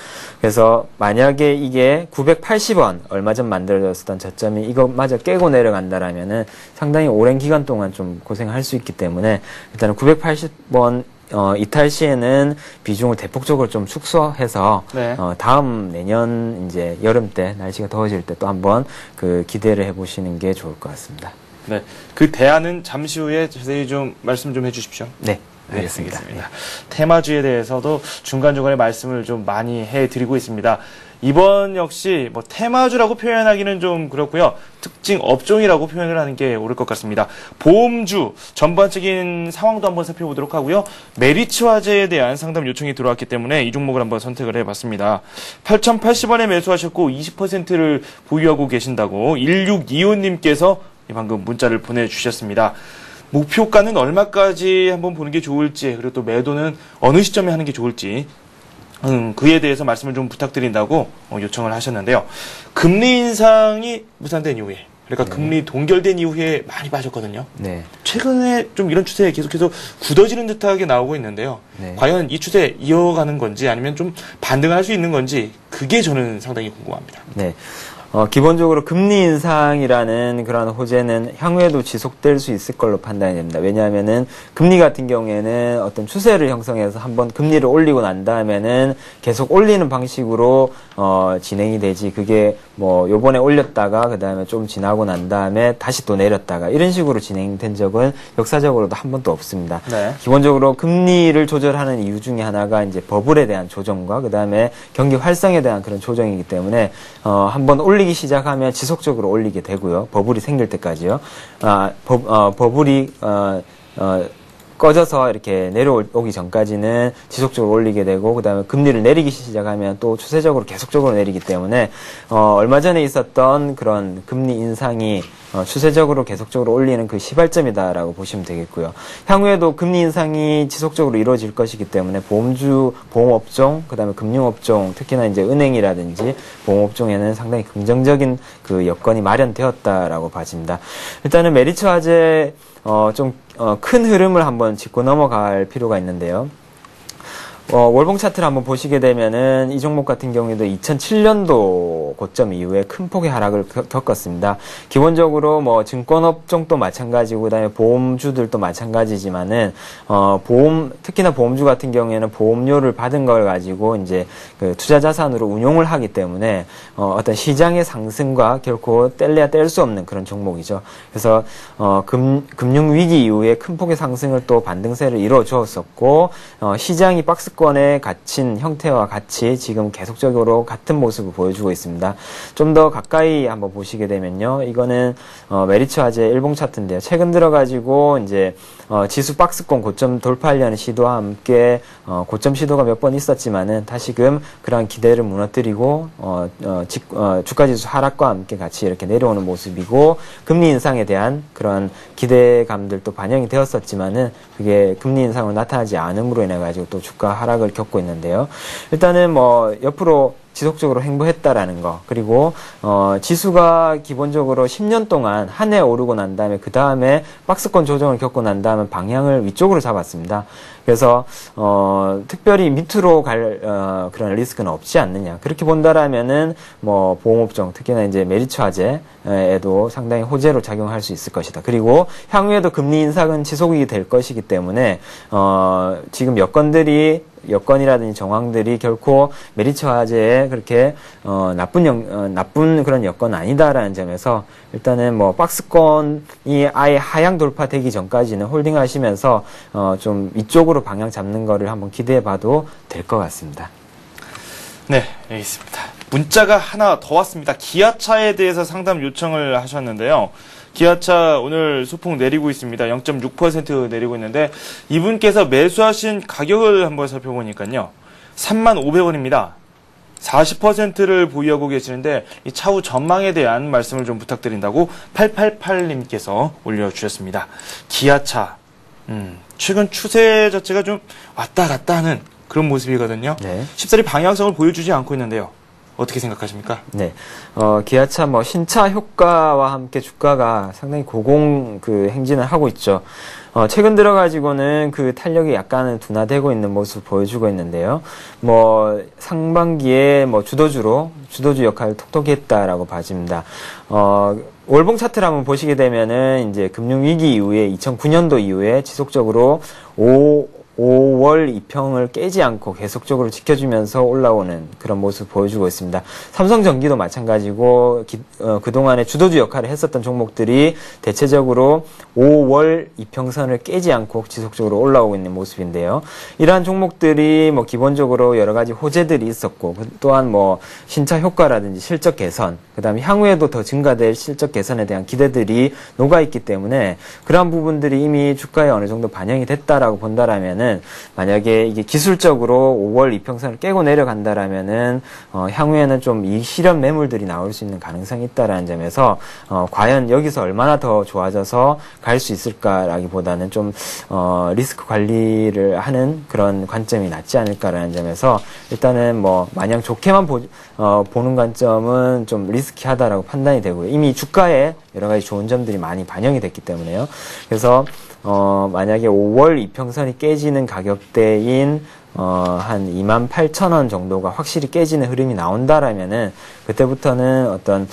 그래서 만약에 이게 980원, 얼마 전 만들어졌던 저점이 이것마저 깨고 내려간다라면은 상당히 오랜 기간 동안 좀 고생할 수 있기 때문에, 일단은 980원, 이탈 시에는 비중을 대폭적으로 좀 축소해서 네. 다음 내년 이제 여름 때 날씨가 더워질 때 또 한번 기대를 해보시는 게 좋을 것 같습니다. 네. 그 대안은 잠시 후에 자세히 좀 말씀 좀 해주십시오. 네. 알겠습니다. 테마주에 대해서도 중간중간에 말씀을 좀 많이 해드리고 있습니다. 이번 역시 뭐 테마주라고 표현하기는 좀 그렇고요. 특징 업종이라고 표현을 하는 게 옳을 것 같습니다. 보험주 전반적인 상황도 한번 살펴보도록 하고요. 메리츠 화재에 대한 상담 요청이 들어왔기 때문에 이 종목을 한번 선택을 해봤습니다. 8,080원에 매수하셨고 20%를 보유하고 계신다고 1625님께서 방금 문자를 보내주셨습니다. 목표가는 얼마까지 한번 보는 게 좋을지, 그리고 또 매도는 어느 시점에 하는 게 좋을지 그에 대해서 말씀을 좀 부탁드린다고 요청을 하셨는데요. 금리 인상이 무산된 이후에, 그러니까 금리 동결된 이후에 많이 빠졌거든요. 네. 최근에 좀 이런 추세 계속해서 굳어지는 듯하게 나오고 있는데요. 네. 과연 이 추세 이어가는 건지 아니면 좀 반등을 할 수 있는 건지 그게 저는 상당히 궁금합니다. 네. 기본적으로 금리 인상이라는 그런 호재는 향후에도 지속될 수 있을 걸로 판단이 됩니다. 왜냐하면은 금리 같은 경우에는 어떤 추세를 형성해서 한번 금리를 올리고 난 다음에는 계속 올리는 방식으로 진행이 되지, 그게 뭐 요번에 올렸다가 그 다음에 좀 지나고 난 다음에 다시 또 내렸다가 이런 식으로 진행된 적은 역사적으로도 한 번도 없습니다. 네. 기본적으로 금리를 조절하는 이유 중에 하나가 이제 버블에 대한 조정과 그 다음에 경기 활성에 대한 그런 조정이기 때문에 한번 올리기 시작하면 지속적으로 올리게 되고요. 버블이 생길 때까지요. 버블이 꺼져서 이렇게 내려오기 전까지는 지속적으로 올리게 되고, 그 다음에 금리를 내리기 시작하면 또 추세적으로 계속적으로 내리기 때문에 얼마 전에 있었던 그런 금리 인상이 추세적으로 계속적으로 올리는 그 시발점이다라고 보시면 되겠고요. 향후에도 금리 인상이 지속적으로 이루어질 것이기 때문에 보험주, 보험업종, 그 다음에 금융업종, 특히나 이제 은행이라든지 보험업종에는 상당히 긍정적인 그 여건이 마련되었다라고 봐집니다. 일단은 메리츠 화재 큰 흐름을 한번 짚고 넘어갈 필요가 있는데요. 월봉 차트를 한번 보시게 되면은 이 종목 같은 경우에도 2007년도 고점 이후에 큰 폭의 하락을 겪었습니다. 기본적으로 뭐 증권업종도 마찬가지고 그다음에 보험주들도 마찬가지지만은 특히나 보험주 같은 경우에는 보험료를 받은 걸 가지고 이제 그 투자 자산으로 운용을 하기 때문에 어떤 시장의 상승과 결코 뗄래야 뗄 수 없는 그런 종목이죠. 그래서 금융 위기 이후에 큰 폭의 상승을 또 반등세를 이루어 주었었고 시장이 박스권에 갇힌 형태와 같이 지금 계속적으로 같은 모습을 보여주고 있습니다. 좀 더 가까이 한번 보시게 되면요. 이거는 메리츠 화재 일봉 차트인데요. 최근 들어가지고 이제 지수 박스권 고점 돌파하려는 시도와 함께 고점 시도가 몇 번 있었지만은 다시금 그러한 기대를 무너뜨리고 주가지수 하락과 함께 같이 이렇게 내려오는 모습이고, 금리 인상에 대한 그런 기대감들도 반영이 되었었지만은 그게 금리 인상으로 나타나지 않음으로 인해 가지고 또 주가 하락을 겪고 있는데요. 일단은 뭐 옆으로 지속적으로 횡보했다라는 거, 그리고 지수가 기본적으로 10년 동안 한 해 오르고 난 다음에 그 다음에 박스권 조정을 겪고 난 다음에 방향을 위쪽으로 잡았습니다. 그래서 특별히 밑으로 갈 그런 리스크는 없지 않느냐, 그렇게 본다라면은 뭐 보험업종, 특히나 이제 메리츠 화재에도 상당히 호재로 작용할 수 있을 것이다. 그리고 향후에도 금리 인상은 지속이 될 것이기 때문에 지금 여건이라든지 정황들이 결코 메리츠 화재에 그렇게 나쁜 그런 여건은 아니다라는 점에서 일단은 뭐 박스권이 아예 하향 돌파되기 전까지는 홀딩하시면서 좀 이쪽으로 방향 잡는 거를 한번 기대해봐도 될 것 같습니다. 네, 알겠습니다. 문자가 하나 더 왔습니다. 기아차에 대해서 상담 요청을 하셨는데요. 기아차 오늘 소폭 내리고 있습니다. 0.6% 내리고 있는데 이분께서 매수하신 가격을 한번 살펴보니까요. 35,500원입니다. 40%를 보유하고 계시는데 이 차후 전망에 대한 말씀을 좀 부탁드린다고 888님께서 올려주셨습니다. 기아차, 최근 추세 자체가 좀 왔다 갔다 하는 그런 모습이거든요. 네. 쉽사리 방향성을 보여주지 않고 있는데요. 어떻게 생각하십니까? 네. 기아차 뭐 신차 효과와 함께 주가가 상당히 고공 행진을 하고 있죠. 최근 들어가지고는 그 탄력이 약간은 둔화되고 있는 모습을 보여주고 있는데요. 뭐 상반기에 뭐 주도주 역할을 톡톡히 했다라고 봐집니다. 월봉 차트를 한번 보시게 되면은 이제 금융위기 이후에 2009년도 이후에 지속적으로 5월 이평을 깨지 않고 계속적으로 지켜주면서 올라오는 그런 모습을 보여주고 있습니다. 삼성전기도 마찬가지고 그동안에 주도주 역할을 했었던 종목들이 대체적으로 5월 이평선을 깨지 않고 지속적으로 올라오고 있는 모습인데요. 이러한 종목들이 뭐 기본적으로 여러 가지 호재들이 있었고 또한 뭐 신차 효과라든지 실적 개선, 그다음에 향후에도 더 증가될 실적 개선에 대한 기대들이 녹아있기 때문에 그러한 부분들이 이미 주가에 어느 정도 반영이 됐다라고 본다라면은 만약에 이게 기술적으로 5월 이평선을 깨고 내려간다라면은 향후에는 좀 이 실현 매물들이 나올 수 있는 가능성이 있다라는 점에서 과연 여기서 얼마나 더 좋아져서 갈 수 있을까라기보다는 좀 리스크 관리를 하는 그런 관점이 낫지 않을까라는 점에서 일단은 뭐 마냥 좋게만 보는 관점은 좀 리스키하다라고 판단이 되고요. 이미 주가에 여러 가지 좋은 점들이 많이 반영이 됐기 때문에요. 그래서 만약에 5월 이평선이 깨지는 가격대인 한 28,000원 정도가 확실히 깨지는 흐름이 나온다라면은 그때부터는 어떤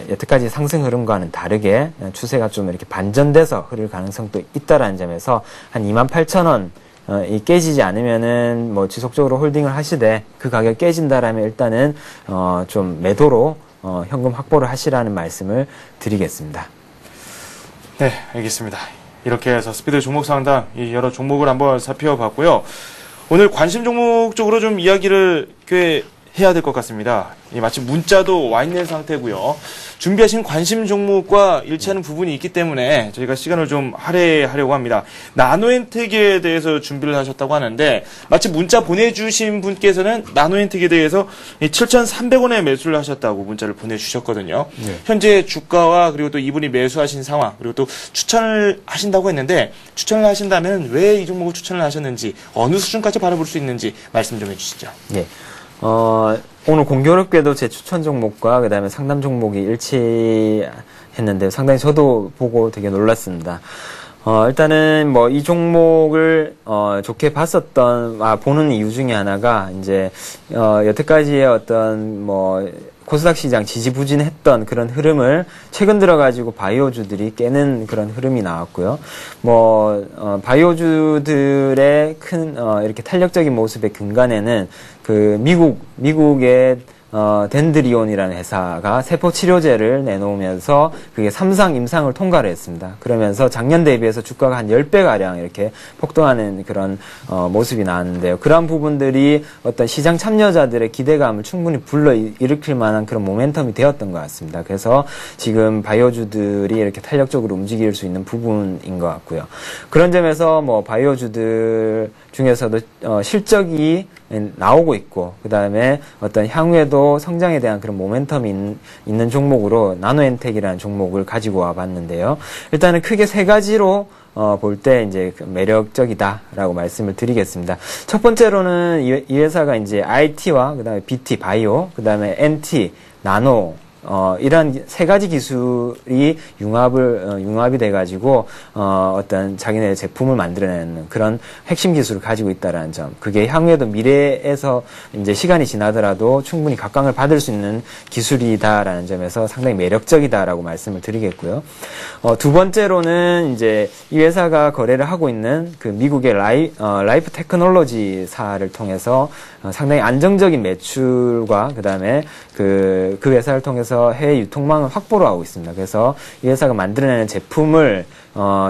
여태까지 상승 흐름과는 다르게 추세가 좀 이렇게 반전돼서 흐를 가능성도 있다라는 점에서 한 28,000원 이 깨지지 않으면은 뭐 지속적으로 홀딩을 하시되 그 가격 깨진다라면 일단은 좀 매도로 현금 확보를 하시라는 말씀을 드리겠습니다. 네, 알겠습니다. 이렇게 해서 스피드 종목 상담 여러 종목을 한번 살펴봤고요. 오늘 관심 종목 쪽으로 좀 이야기를 꽤 해야 될 것 같습니다. 마침 문자도 와 있는 상태고요. 준비하신 관심 종목과 일치하는 부분이 있기 때문에 저희가 시간을 좀 할애하려고 합니다. 나노엔텍에 대해서 준비를 하셨다고 하는데 마침 문자 보내주신 분께서는 나노엔텍에 대해서 7,300원에 매수를 하셨다고 문자를 보내주셨거든요. 네. 현재 주가와 그리고 또 이분이 매수하신 상황 그리고 또 추천을 하신다고 했는데 추천을 하신다면 왜 이 종목을 추천을 하셨는지 어느 수준까지 바라볼 수 있는지 말씀 좀 해주시죠. 네. 오늘 공교롭게도 제 추천 종목과 그 다음에 상담 종목이 일치했는데 상당히 저도 보고 되게 놀랐습니다. 일단은 뭐 이 종목을 좋게 보는 이유 중에 하나가 이제 여태까지의 어떤 뭐 코스닥 시장 지지부진했던 그런 흐름을 최근 들어가지고 바이오주들이 깨는 그런 흐름이 나왔고요. 바이오주들의 큰 이렇게 탄력적인 모습의 근간에는 그 미국의 덴드리온이라는 회사가 세포 치료제를 내놓으면서 그게 3상 임상을 통과를 했습니다. 그러면서 작년 대비해서 주가가 한 10배가량 이렇게 폭등하는 그런 모습이 나왔는데요. 그러한 부분들이 어떤 시장 참여자들의 기대감을 충분히 불러일으킬 만한 그런 모멘텀이 되었던 것 같습니다. 그래서 지금 바이오주들이 이렇게 탄력적으로 움직일 수 있는 부분인 것 같고요. 그런 점에서 뭐 바이오주들 중에서도 실적이 나오고 있고 그 다음에 어떤 향후에도 성장에 대한 그런 모멘텀이 있는 종목으로 나노엔텍이라는 종목을 가지고 와봤는데요. 일단은 크게 세 가지로 볼 때 이제 매력적이다라고 말씀을 드리겠습니다. 첫 번째로는 이 회사가 이제 IT와 그 다음에 BT 바이오, 그 다음에 NT 나노 이런 세 가지 기술이 융합이 돼가지고, 어떤 자기네 제품을 만들어내는 그런 핵심 기술을 가지고 있다라는 점. 그게 향후에도 미래에서 이제 시간이 지나더라도 충분히 각광을 받을 수 있는 기술이다라는 점에서 상당히 매력적이다라고 말씀을 드리겠고요. 두 번째로는 이제 이 회사가 거래를 하고 있는 그 미국의 라이프 테크놀로지사를 통해서 상당히 안정적인 매출과 그 다음에 그 회사를 통해서 해외 유통망을 확보를 하고 있습니다. 그래서 이 회사가 만들어내는 제품을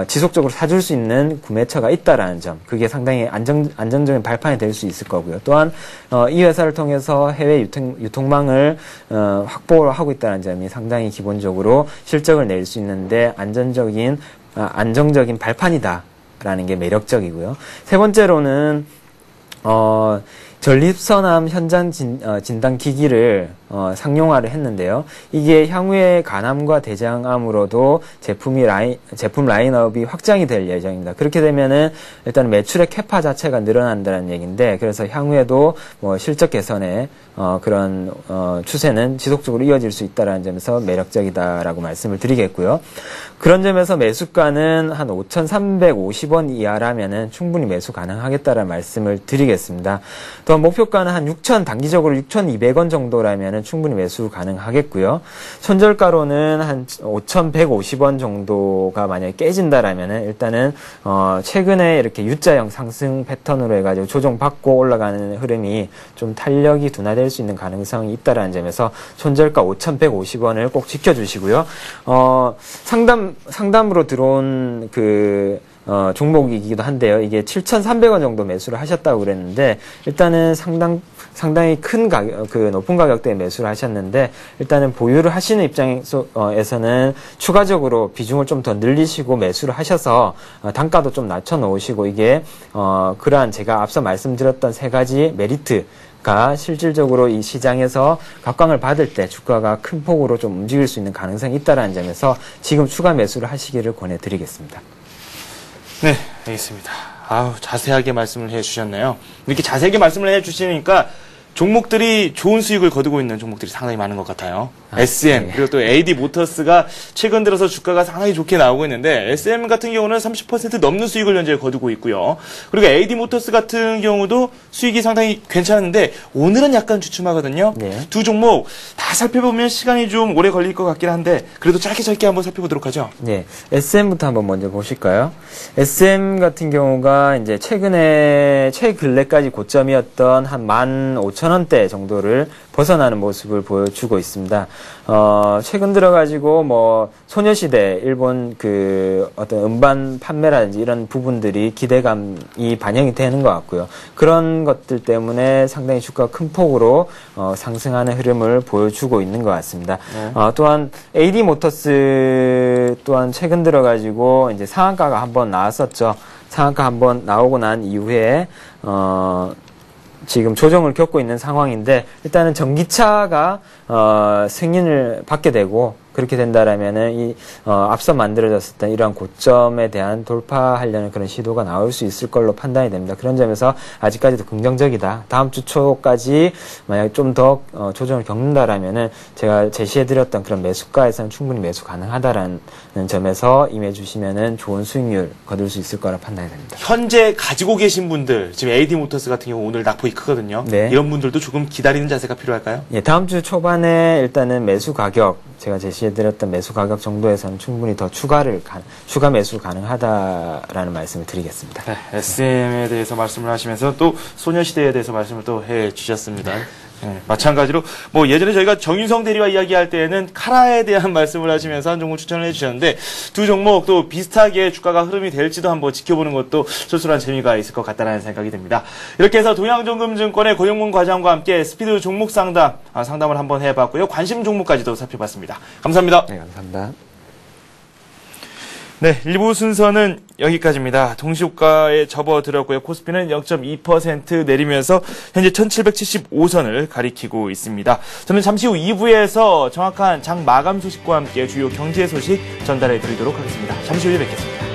지속적으로 사줄 수 있는 구매처가 있다라는 점, 그게 상당히 안정적인 발판이 될 수 있을 거고요. 또한 이 회사를 통해서 해외 유통망을 확보를 하고 있다는 점이 상당히 기본적으로 실적을 낼 수 있는데 안정적인 발판이다라는 게 매력적이고요. 세 번째로는 전립선암 현장 진단 기기를 상용화를 했는데요. 이게 향후에 간암과 대장암으로도 제품 라인업이 확장이 될 예정입니다. 그렇게 되면은 일단 매출의 캐파 자체가 늘어난다는 얘기인데, 그래서 향후에도 뭐 실적 개선에 그런 추세는 지속적으로 이어질 수 있다라는 점에서 매력적이다라고 말씀을 드리겠고요. 그런 점에서 매수가는 한 5,350원 이하라면은 충분히 매수 가능하겠다라는 말씀을 드리겠습니다. 또한 목표가는 한 단기적으로 6,200원 정도라면은 한다면 충분히 매수 가능하겠고요. 손절가로는 한 5,150원 정도가 만약에 깨진다라면은 일단은 최근에 이렇게 U자형 상승 패턴으로 해가지고 조정받고 올라가는 흐름이 좀 탄력이 둔화될 수 있는 가능성이 있다라는 점에서 손절가 5,150원을 꼭 지켜주시고요. 상담으로 들어온 종목이기도 한데요. 이게 7,300원 정도 매수를 하셨다고 그랬는데, 일단은 상당히 큰 높은 가격대에 매수를 하셨는데, 일단은 보유를 하시는 입장에서는 추가적으로 비중을 좀 더 늘리시고 매수를 하셔서, 단가도 좀 낮춰 놓으시고, 이게, 그러한 제가 앞서 말씀드렸던 세 가지 메리트가 실질적으로 이 시장에서 각광을 받을 때 주가가 큰 폭으로 좀 움직일 수 있는 가능성이 있다는 점에서 지금 추가 매수를 하시기를 권해드리겠습니다. 네, 알겠습니다. 자세하게 말씀을 해주셨네요. 이렇게 자세하게 말씀을 해주시니까 종목들이 좋은 수익을 거두고 있는 종목들이 상당히 많은 것 같아요. SM, 그리고 또 AD 모터스가 최근 들어서 주가가 상당히 좋게 나오고 있는데, SM 같은 경우는 30% 넘는 수익을 현재 거두고 있고요. 그리고 AD 모터스 같은 경우도 수익이 상당히 괜찮은데, 오늘은 약간 주춤하거든요. 네. 두 종목 다 살펴보면 시간이 좀 오래 걸릴 것 같긴 한데, 그래도 짧게 한번 살펴보도록 하죠. 네. SM부터 한번 먼저 보실까요? SM 같은 경우가 이제 최근래까지 고점이었던 한 15,000원대 정도를 벗어나는 모습을 보여주고 있습니다. 최근 들어가지고 소녀시대, 일본 어떤 음반 판매라든지 이런 부분들이 기대감이 반영이 되는 것 같고요. 그런 것들 때문에 상당히 주가가 큰 폭으로 상승하는 흐름을 보여주고 있는 것 같습니다. 또한 AD 모터스 또한 최근 들어가지고 이제 상한가가 한번 나왔었죠. 상한가 한번 나오고 난 이후에 지금 조정을 겪고 있는 상황인데, 일단은 전기차가 승인을 받게 되고, 그렇게 된다라면은 앞서 만들어졌었던 이러한 고점에 대한 돌파하려는 그런 시도가 나올 수 있을 걸로 판단이 됩니다. 그런 점에서 아직까지도 긍정적이다. 다음 주 초까지 만약에 좀 더 조정을 겪는다라면은 제가 제시해드렸던 그런 매수가에서는 충분히 매수 가능하다라는 점에서 임해주시면은 좋은 수익률 거둘 수 있을 거라 판단이 됩니다. 현재 가지고 계신 분들, 지금 AD 모터스 같은 경우 오늘 낙폭이 크거든요. 네. 이런 분들도 조금 기다리는 자세가 필요할까요? 예, 다음 주 초반에 일단은 매수 가격, 제가 제시해드렸던 매수 가격 정도에서는 충분히 더 추가 매수 가능하다라는 말씀을 드리겠습니다. 네, SM에 대해서 말씀을 하시면서 또 소녀시대에 대해서 말씀을 또 해주셨습니다. 네, 마찬가지로 예전에 저희가 정윤성 대리와 이야기할 때에는 카라에 대한 말씀을 하시면서 한 종목 추천을 해주셨는데, 두 종목 또 비슷하게 주가가 흐름이 될지도 한번 지켜보는 것도 쏠쏠한 재미가 있을 것 같다는 생각이 듭니다. 이렇게 해서 동양정금증권의 고영문 과장과 함께 스피드 종목 상담을 한번 해봤고요. 관심 종목까지도 살펴봤습니다. 감사합니다. 네, 감사합니다. 네, 1부 순서는 여기까지입니다. 동시효과에 접어들었고요. 코스피는 0.2% 내리면서 현재 1775선을 가리키고 있습니다. 저는 잠시 후 2부에서 정확한 장 마감 소식과 함께 주요 경제 소식 전달해 드리도록 하겠습니다. 잠시 후에 뵙겠습니다.